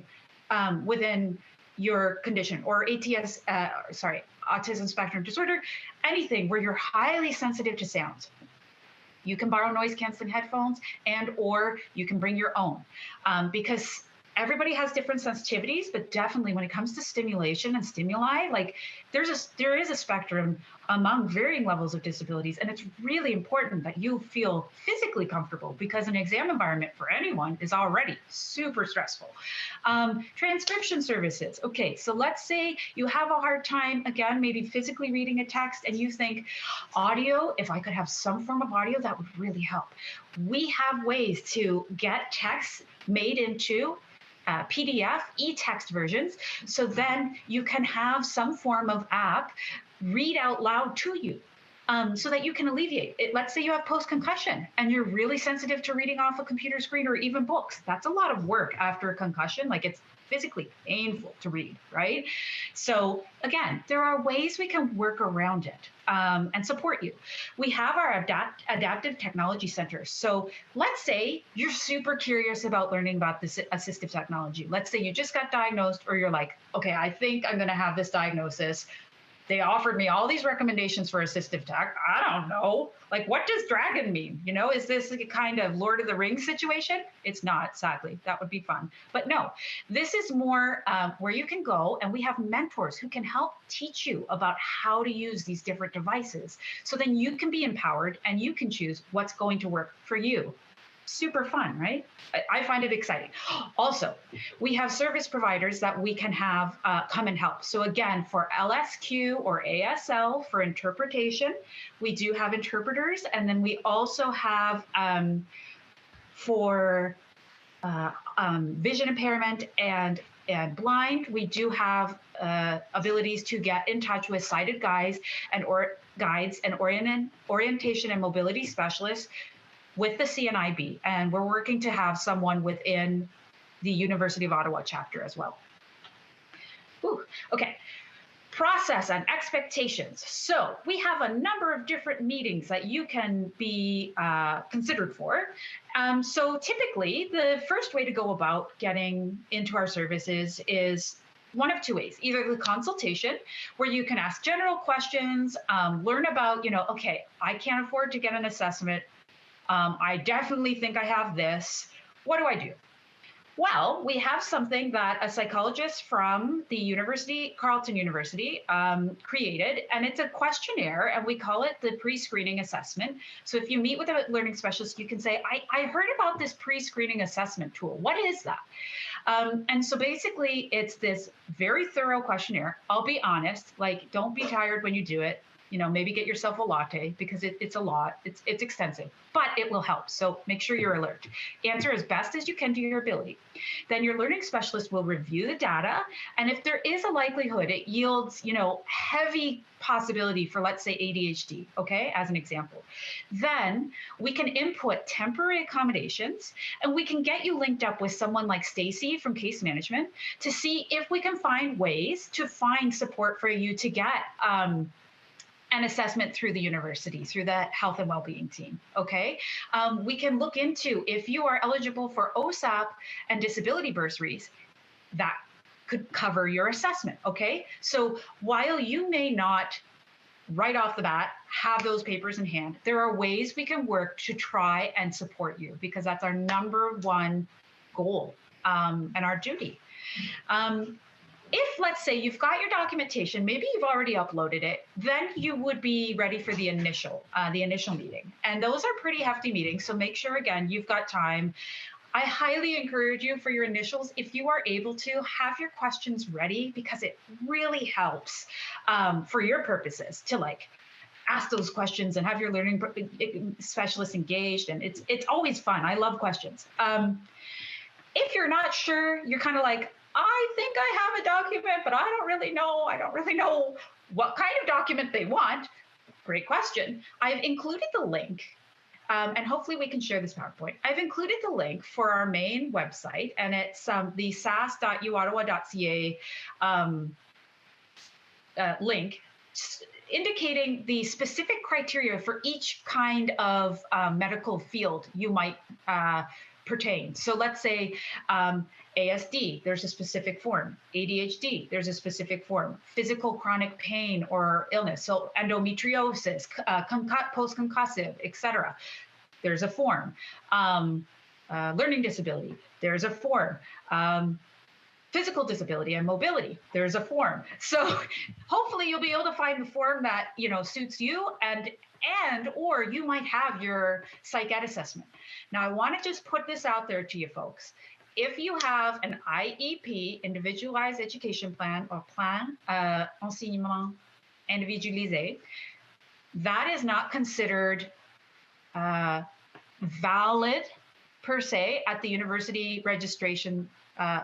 within your condition, or autism spectrum disorder, anything where you're highly sensitive to sounds, you can borrow noise canceling headphones or you can bring your own, because everybody has different sensitivities, but definitely when it comes to stimulation and stimuli, like there is a spectrum among varying levels of disabilities, and it's really important that you feel physically comfortable, because an exam environment for anyone is already super stressful. Transcription services. Okay, so let's say you have a hard time, again, maybe physically reading a text, and you think audio, if I could have some form of audio, that would really help. We have ways to get text made into PDF, e-text versions, so then you can have some form of app read out loud to you, so that you can alleviate it. Let's say you have post-concussion and you're really sensitive to reading off a computer screen or even books. That's a lot of work after a concussion. Like, it's physically painful to read, right? So again, there are ways we can work around it and support you. We have our adaptive technology centers. So let's say you're super curious about learning about this assistive technology. Let's say you just got diagnosed, or you're like, okay, I think I'm going to have this diagnosis. They offered me all these recommendations for assistive tech. I don't know. Like, what does dragon mean? You know, is this like a kind of Lord of the Rings situation? It's not, sadly. That would be fun. But no, this is more where you can go, and we have mentors who can help teach you about how to use these different devices. So then you can be empowered and you can choose what's going to work for you. Super fun, right? I find it exciting. Also, we have service providers that we can have come and help. So again, for LSQ or ASL for interpretation, we do have interpreters. And then we also have for vision impairment and blind, we do have abilities to get in touch with sighted guides and orientation and mobility specialists with the CNIB, and we're working to have someone within the University of Ottawa chapter as well. Ooh, okay, process and expectations. So we have a number of different meetings that you can be considered for. So typically, the first way to go about getting into our services is one of two ways: either the consultation, where you can ask general questions, learn about, okay, I can't afford to get an assessment. I definitely think I have this. What do I do? Well, we have something that a psychologist from the university, Carleton University, created, and it's a questionnaire, and we call it the pre-screening assessment. So if you meet with a learning specialist, you can say, I heard about this pre-screening assessment tool. What is that? And so basically, it's this very thorough questionnaire. I'll be honest, like, don't be tired when you do it. Maybe get yourself a latte, because it's a lot. It's extensive, but it will help. So make sure you're alert. Answer as best as you can to your ability. Then your learning specialist will review the data. And if there is a likelihood, it yields, heavy possibility for, let's say, ADHD, okay, as an example. Then we can input temporary accommodations, and we can get you linked up with someone like Stacey from case management to see if we can find ways to find support for you to get and assessment through the university, through the health and well-being team, okay? We can look into if you are eligible for OSAP and disability bursaries, that could cover your assessment, okay? So while you may not right off the bat have those papers in hand, there are ways we can work to try and support you, because that's our number one goal and our duty. If, let's say, you've got your documentation, maybe you've already uploaded it, then you would be ready for the initial meeting. And those are pretty hefty meetings, so make sure, again, you've got time. I highly encourage you for your initials, if you are able to, have your questions ready, because it really helps for your purposes to ask those questions and have your learning specialists engaged. And it's always fun. I love questions. If you're not sure, you're kind of like, I think I have a document, but I don't really know what kind of document they want. Great question. I've included the link, and hopefully we can share this PowerPoint. I've included the link for our main website, and it's the sas.uottawa.ca link, indicating the specific criteria for each kind of medical field you might pertain. So let's say ASD, there's a specific form. ADHD, there's a specific form. Physical chronic pain or illness, so endometriosis, post-concussive, etc. There's a form. Learning disability, there's a form. Physical disability and mobility, there's a form. So hopefully you'll be able to find the form that suits you, and or you might have your psych ed assessment. Now, I want to just put this out there to you folks. If you have an IEP, individualized education plan, or plan enseignement individualisé, that is not considered valid per se at the university registration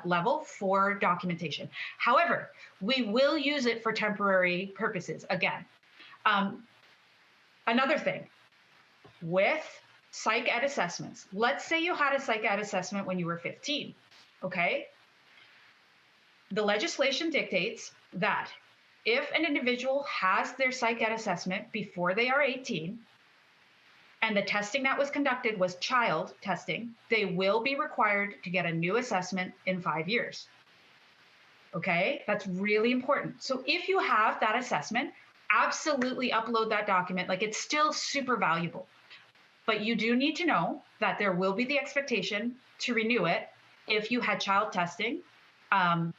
level for documentation. However, we will use it for temporary purposes again. Another thing, with psych ed assessments, let's say you had a psych ed assessment when you were 15, okay? The legislation dictates that if an individual has their psych ed assessment before they are 18, and the testing that was conducted was child testing, they will be required to get a new assessment in 5 years. Okay, that's really important. So if you have that assessment, absolutely upload that document. It's still super valuable. But you do need to know that there will be the expectation to renew it if you had child testing. And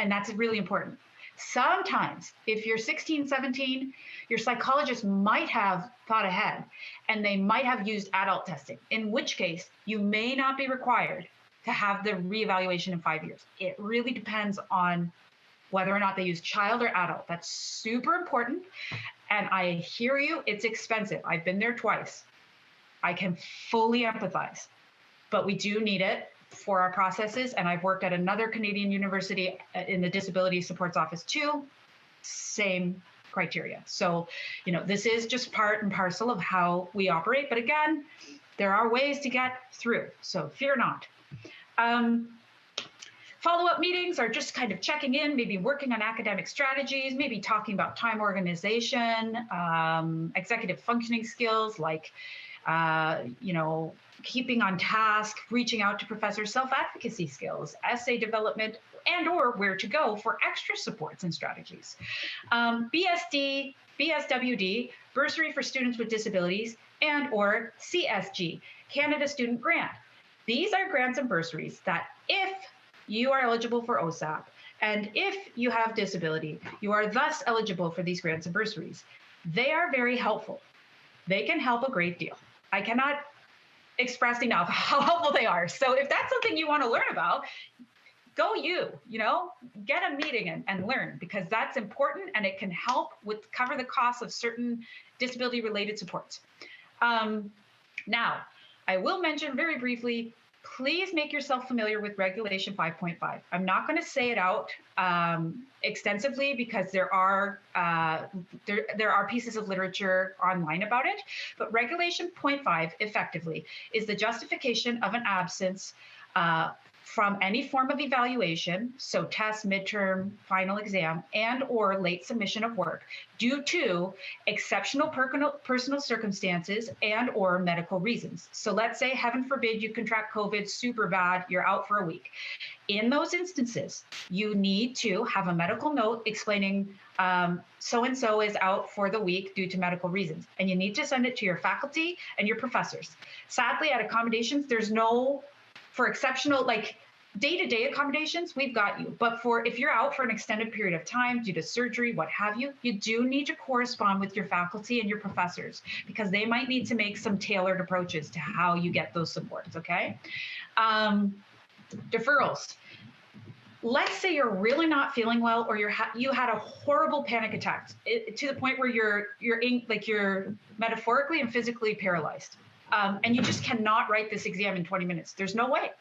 that's really important. Sometimes if you're 16, 17, your psychologist might have thought ahead and they might have used adult testing, in which case you may not be required to have the reevaluation in 5 years. It really depends on whether or not they use child or adult. That's super important. And I hear you, it's expensive. I've been there twice. I can fully empathize, but we do need it for our processes. And I've worked at another Canadian university in the Disability Supports Office too, same criteria. So, this is just part and parcel of how we operate. But again, there are ways to get through, so fear not. Follow-up meetings are just kind of checking in, maybe working on academic strategies, maybe talking about time organization, executive functioning skills like, keeping on task, reaching out to professors, self-advocacy skills, essay development, and or where to go for extra supports and strategies. BSD, BSWD, Bursary for Students with Disabilities, and or CSG, Canada Student Grant. These are grants and bursaries that if you are eligible for OSAP, and if you have disability, you are thus eligible for these grants and bursaries. They are very helpful. They can help a great deal. I cannot express enough how helpful they are. So if that's something you want to learn about, go get a meeting and learn, because that's important and it can help with cover the costs of certain disability related supports. Now, I will mention very briefly, please make yourself familiar with Regulation 5.5. I'm not going to say it out extensively because there are pieces of literature online about it, but Regulation 0.5 effectively is the justification of an absence from any form of evaluation, so test, midterm, final exam, and or late submission of work due to exceptional personal circumstances and or medical reasons. So let's say, heaven forbid, you contract COVID super bad, you're out for a week. In those instances, you need to have a medical note explaining so-and-so is out for the week due to medical reasons. And you need to send it to your faculty and your professors. Sadly, at Accommodations, there's no, for exceptional, like day-to-day accommodations, we've got you. But for if you're out for an extended period of time due to surgery, what have you, you do need to correspond with your faculty and your professors, because they might need to make some tailored approaches to how you get those supports, okay? Deferrals. Let's say you're really not feeling well, or you had a horrible panic attack to the point where you're metaphorically and physically paralyzed, and you just cannot write this exam in 20 minutes. There's no way.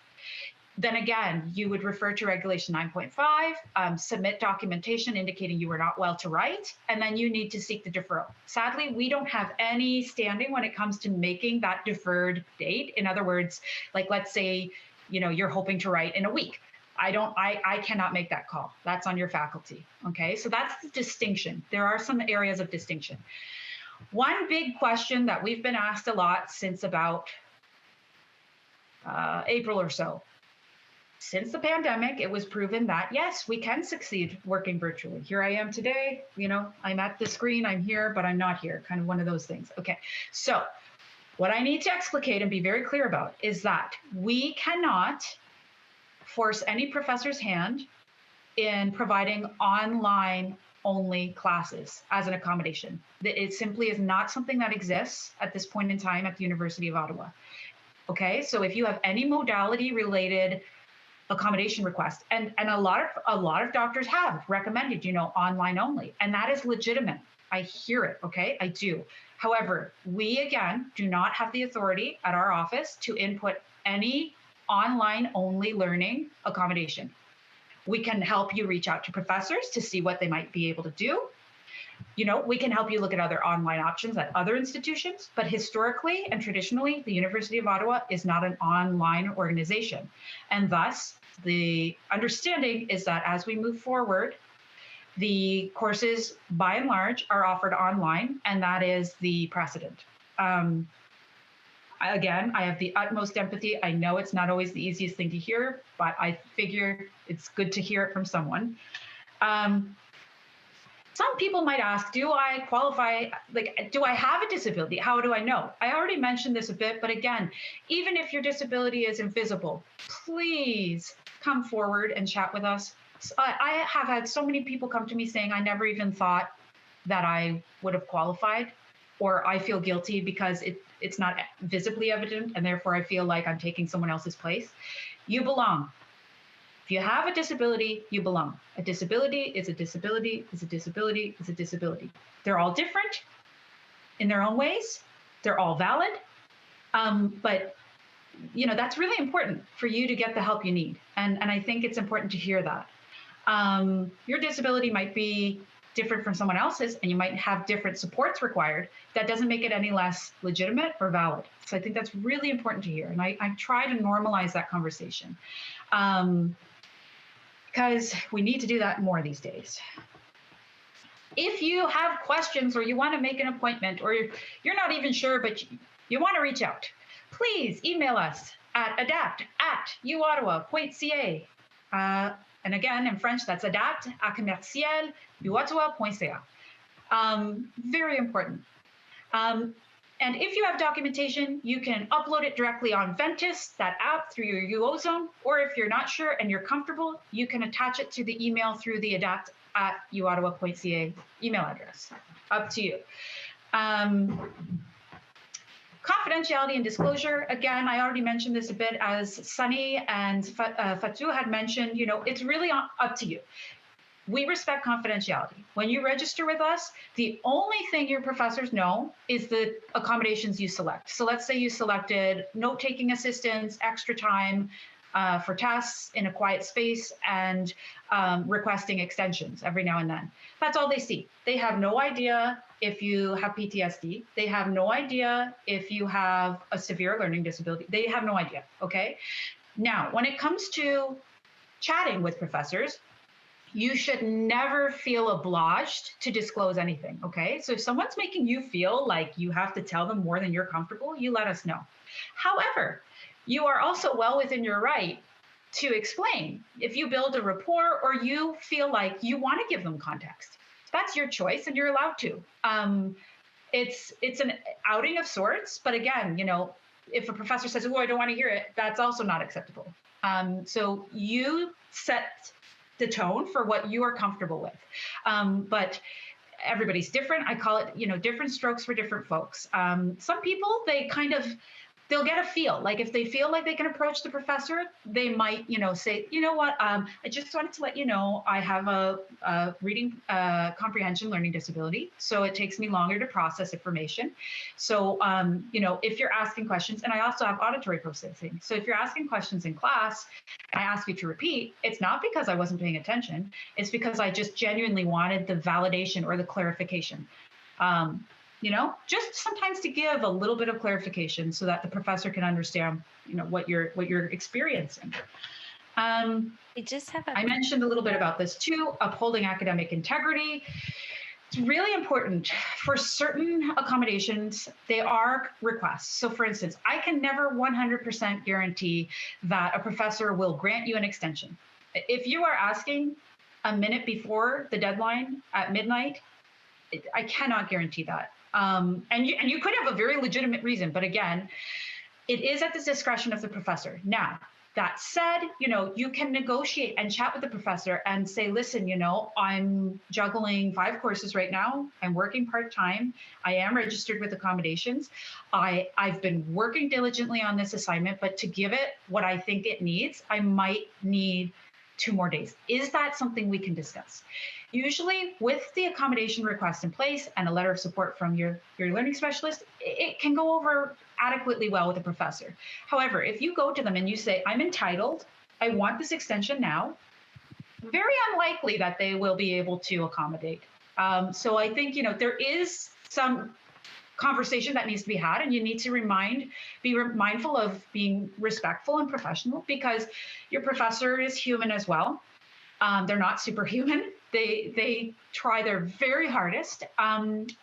Then again, you would refer to Regulation 9.5, submit documentation indicating you were not well to write, and then you need to seek the deferral. Sadly, we don't have any standing when it comes to making that deferred date. In other words, like let's say, you're hoping to write in a week. I cannot make that call. That's on your faculty. Okay, so that's the distinction. There are some areas of distinction. One big question that we've been asked a lot since about April or so. Since the pandemic, it was proven that yes, we can succeed working virtually. Here I am today, I'm at the screen, I'm here, but I'm not here, kind of one of those things. Okay, so what I need to explicate and be very clear about is that we cannot force any professor's hand in providing online only classes as an accommodation. It simply is not something that exists at this point in time at the University of Ottawa. Okay, so if you have any modality related accommodation request, and a lot of doctors have recommended, online only, and that is legitimate. I hear it, okay, I do. However, we again do not have the authority at our office to input any online only learning accommodation. We can help you reach out to professors to see what they might be able to do. We can help you look at other online options at other institutions, but historically and traditionally, the University of Ottawa is not an online organization. And thus, the understanding is that as we move forward, the courses, by and large, are offered online, and that is the precedent. Again, I have the utmost empathy. I know it's not always the easiest thing to hear, but I figure it's good to hear it from someone. Some people might ask, do I qualify, do I have a disability? How do I know? I already mentioned this a bit, but again, even if your disability is invisible, please come forward and chat with us. I have had so many people come to me saying, I never even thought that I would have qualified, or I feel guilty because it's not visibly evident, and therefore I feel like I'm taking someone else's place. You belong. If you have a disability, you belong. A disability is a disability, is a disability, is a disability. They're all different in their own ways. They're all valid. But that's really important for you to get the help you need. And I think it's important to hear that. Your disability might be different from someone else's, and you might have different supports required. That doesn't make it any less legitimate or valid. So I think that's really important to hear. And I try to normalize that conversation because we need to do that more these days. If you have questions or you want to make an appointment, or you're not even sure, but you want to reach out, please email us at adapt@uottawa.ca. And again, in French, that's adapt@uottawa.ca. Very important. And if you have documentation, you can upload it directly on Ventus, that app, through your uOZone, or if you're not sure and you're comfortable, you can attach it to the email through the adapt@uottawa.ca email address. Up to you. Confidentiality and disclosure, again, I already mentioned this a bit, as Sunny and Fatou had mentioned, it's really up to you. We respect confidentiality. When you register with us, the only thing your professors know is the accommodations you select. So let's say you selected note-taking assistance, extra time for tests in a quiet space, and requesting extensions every now and then. That's all they see. They have no idea if you have PTSD. They have no idea if you have a severe learning disability. They have no idea, okay? Now, when it comes to chatting with professors, you should never feel obliged to disclose anything, okay? So if someone's making you feel like you have to tell them more than you're comfortable, you let us know. However, you are also well within your right to explain if you build a rapport or you feel like you want to give them context. That's your choice and you're allowed to. It's an outing of sorts, but again, you know, if a professor says, oh, I don't want to hear it, that's also not acceptable. So you set the tone for what you are comfortable with. But everybody's different. I call it, you know, different strokes for different folks. Some people, they'll get a feel, like if they feel like they can approach the professor, they might, you know, say, you know what, I just wanted to let you know, I have a reading comprehension learning disability. So it takes me longer to process information. So, you know, if you're asking questions, and I also have auditory processing. So if you're asking questions in class, and I ask you to repeat, it's not because I wasn't paying attention. It's because I just genuinely wanted the validation or the clarification. You know, just sometimes to give a little bit of clarification so that the professor can understand, you know, what you're experiencing. I mentioned a little bit about this too, upholding academic integrity. It's really important for certain accommodations. They are requests. So for instance, I can never 100% guarantee that a professor will grant you an extension. If you are asking a minute before the deadline at midnight, I cannot guarantee that. And you could have a very legitimate reason, but again, it is at the discretion of the professor. Now, that said, you know, you can negotiate and chat with the professor and say, listen, you know, I'm juggling 5 courses right now. I'm working part-time. I am registered with Accommodations. I've been working diligently on this assignment, but to give it what I think it needs, I might need 2 more days. Is that something we can discuss? Usually with the accommodation request in place and a letter of support from your learning specialist, it can go over adequately well with the professor. However, if you go to them and you say, I'm entitled, I want this extension now, very unlikely that they will be able to accommodate. So I think, you know, there is some conversation that needs to be had, and you need to be mindful of being respectful and professional, because your professor is human as well. They're not superhuman. They try their very hardest, and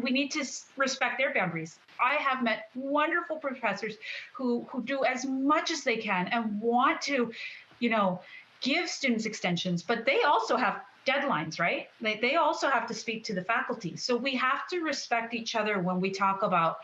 we need to respect their boundaries. I have met wonderful professors who do as much as they can and want to, you know, give students extensions, but they also have deadlines, right? They also have to speak to the faculty. So we have to respect each other when we talk about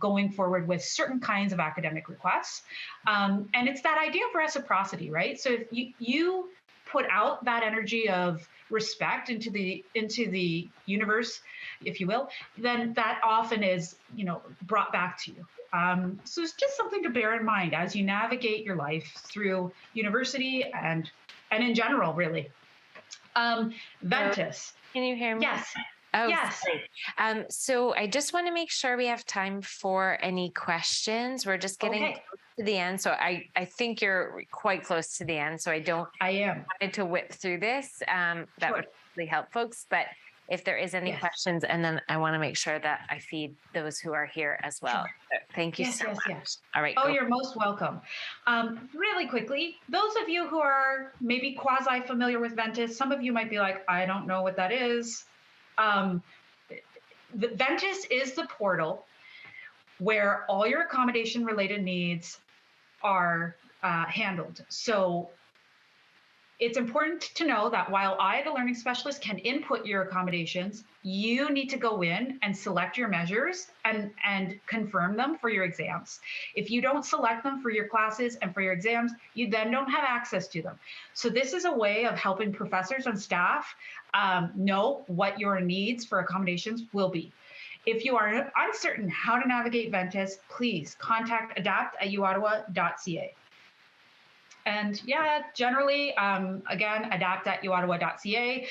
going forward with certain kinds of academic requests. And it's that idea of reciprocity, right? So if you put out that energy of respect into the universe, if you will, then that often is, you know, brought back to you. So it's just something to bear in mind as you navigate your life through university and in general, really. Ventus. Can you hear me? Yes. Oh, yes. Great. So I just want to make sure we have time for any questions. We're just getting close to the end. So I think you're quite close to the end. So I wanted to whip through this. That would really help folks. But if there is any questions, and then I want to make sure that I feed those who are here as well. Sure. So thank you so much. Yes. All right. Oh, you're most welcome. Really quickly, those of you who are maybe quasi familiar with Ventus, some of you might be like, I don't know what that is. The Ventus is the portal where all your accommodation related needs are handled. So it's important to know that while I, the learning specialist, can input your accommodations, you need to go in and select your measures and confirm them for your exams. If you don't select them for your classes and for your exams, you then don't have access to them. So this is a way of helping professors and staff know what your needs for accommodations will be. If you are uncertain how to navigate Ventus, please contact adapt@uottawa.ca. And yeah, generally, again, adapt@uottawa.ca.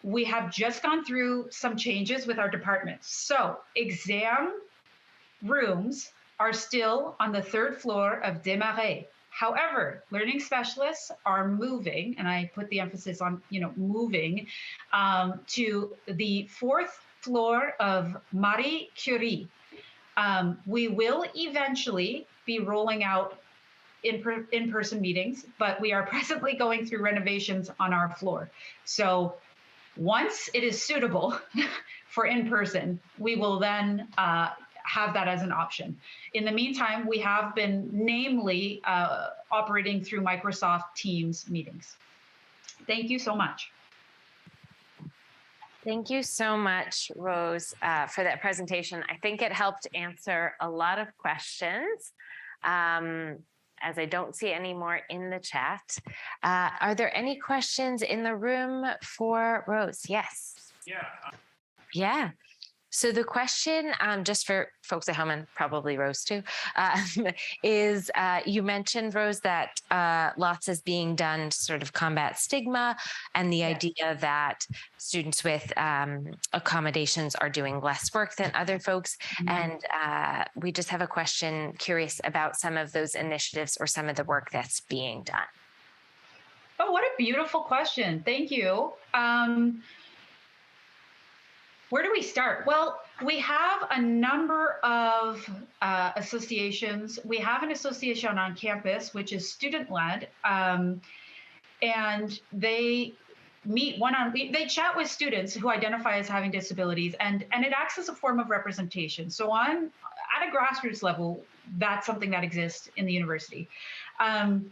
We have just gone through some changes with our departments. So exam rooms are still on the 3rd floor of Desmarais. However, learning specialists are moving, and I put the emphasis on, you know, moving to the 4th floor of Marie Curie. We will eventually be rolling out in-person meetings, but we are presently going through renovations on our floor. So once it is suitable for in-person, we will then have that as an option. In the meantime, we have been namely operating through Microsoft Teams meetings. Thank you so much. Thank you so much, Rose, for that presentation. I think it helped answer a lot of questions. As I don't see any more in the chat. Are there any questions in the room for Rose? Yes. Yeah. So the question, just for folks at home and probably Rose too, is you mentioned, Rose, that lots is being done to sort of combat stigma and the idea that students with accommodations are doing less work than other folks. And we just have a question, curious about some of those initiatives or some of the work that's being done. Oh, what a beautiful question. Thank you. Where do we start? Well, we have a number of associations. We have an association on campus, which is student-led, and they meet they chat with students who identify as having disabilities, and it acts as a form of representation. So at a grassroots level, that's something that exists in the university. Again,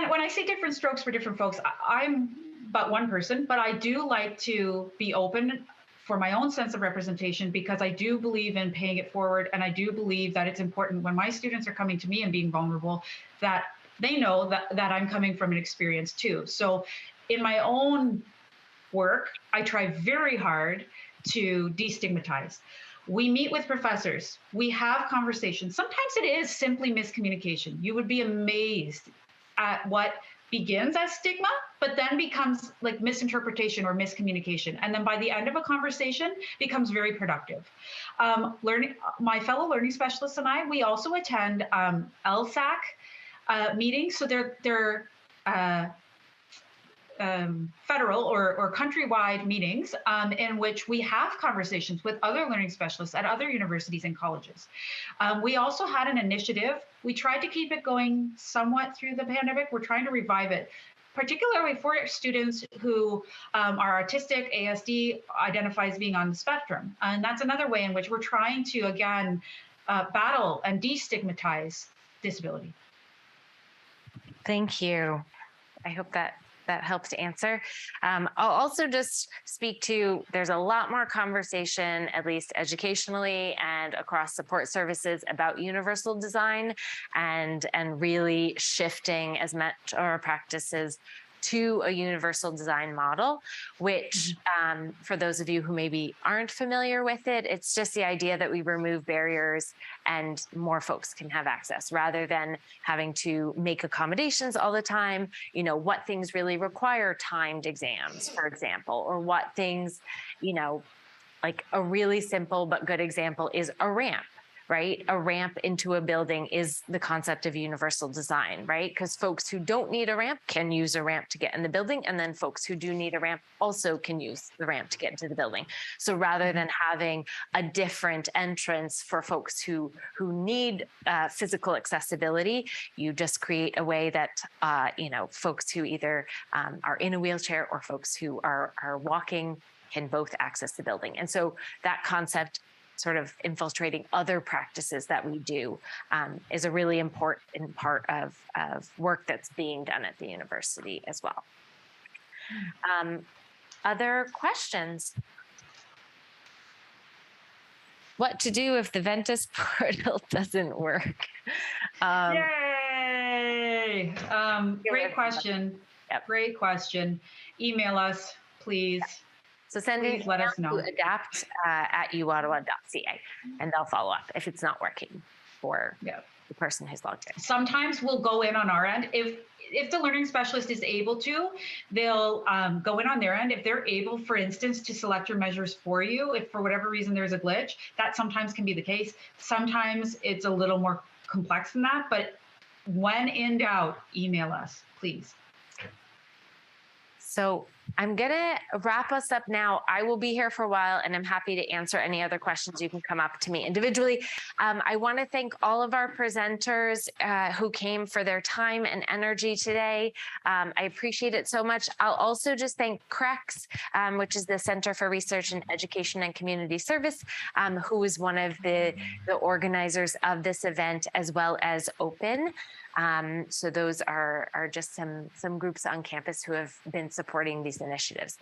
when I say different strokes for different folks, I'm but one person, but I do like to be open for my own sense of representation, because I do believe in paying it forward. And I do believe that it's important when my students are coming to me and being vulnerable, that they know that I'm coming from an experience too. So in my own work, I try very hard to destigmatize. We meet with professors, we have conversations. Sometimes it is simply miscommunication. You would be amazed at what begins as stigma, but then becomes like misinterpretation or miscommunication. And then by the end of a conversation becomes very productive. My fellow learning specialists and I, we also attend LSAC meetings. So they're federal or countrywide meetings in which we have conversations with other learning specialists at other universities and colleges. We also had an initiative. We tried to keep it going somewhat through the pandemic. We're trying to revive it, particularly for students who are autistic, ASD, identify as being on the spectrum. And that's another way in which we're trying to, again, battle and destigmatize disability. Thank you. I hope that helped answer. I'll also just speak to, there's a lot more conversation, at least educationally and across support services, about universal design and really shifting as much our practices to a universal design model, which for those of you who maybe aren't familiar with it, it's just the idea that we remove barriers and more folks can have access rather than having to make accommodations all the time. You know, what things really require timed exams, for example, or what things, you know, like a really simple but good example is a ramp. Right? A ramp into a building is the concept of universal design, right? Because folks who don't need a ramp can use a ramp to get in the building. And then folks who do need a ramp also can use the ramp to get into the building. So rather than having a different entrance for folks who need physical accessibility, you just create a way that, you know, folks who either are in a wheelchair or folks who are walking can both access the building. And so that concept, sort of infiltrating other practices that we do, is a really important part of work that's being done at the university as well. Other questions? What to do if the Ventus portal doesn't work? Yay! Great question. Yep. Great question. Email us, please. So send an Let us know. to adapt at uOttawa.ca, and they'll follow up if it's not working for the person who's logged in. Sometimes we'll go in on our end. If the learning specialist is able to, they'll go in on their end. If they're able, for instance, to select your measures for you, if for whatever reason there's a glitch, that sometimes can be the case. Sometimes it's a little more complex than that, but when in doubt, email us, please. So I'm going to wrap us up now. I will be here for a while, and I'm happy to answer any other questions. You can come up to me individually. I want to thank all of our presenters who came for their time and energy today. I appreciate it so much. I'll also just thank CRECS, which is the Center for Research in Education and Community Service, who is one of the organizers of this event, as well as Open. So those are just some groups on campus who have been supporting these initiatives.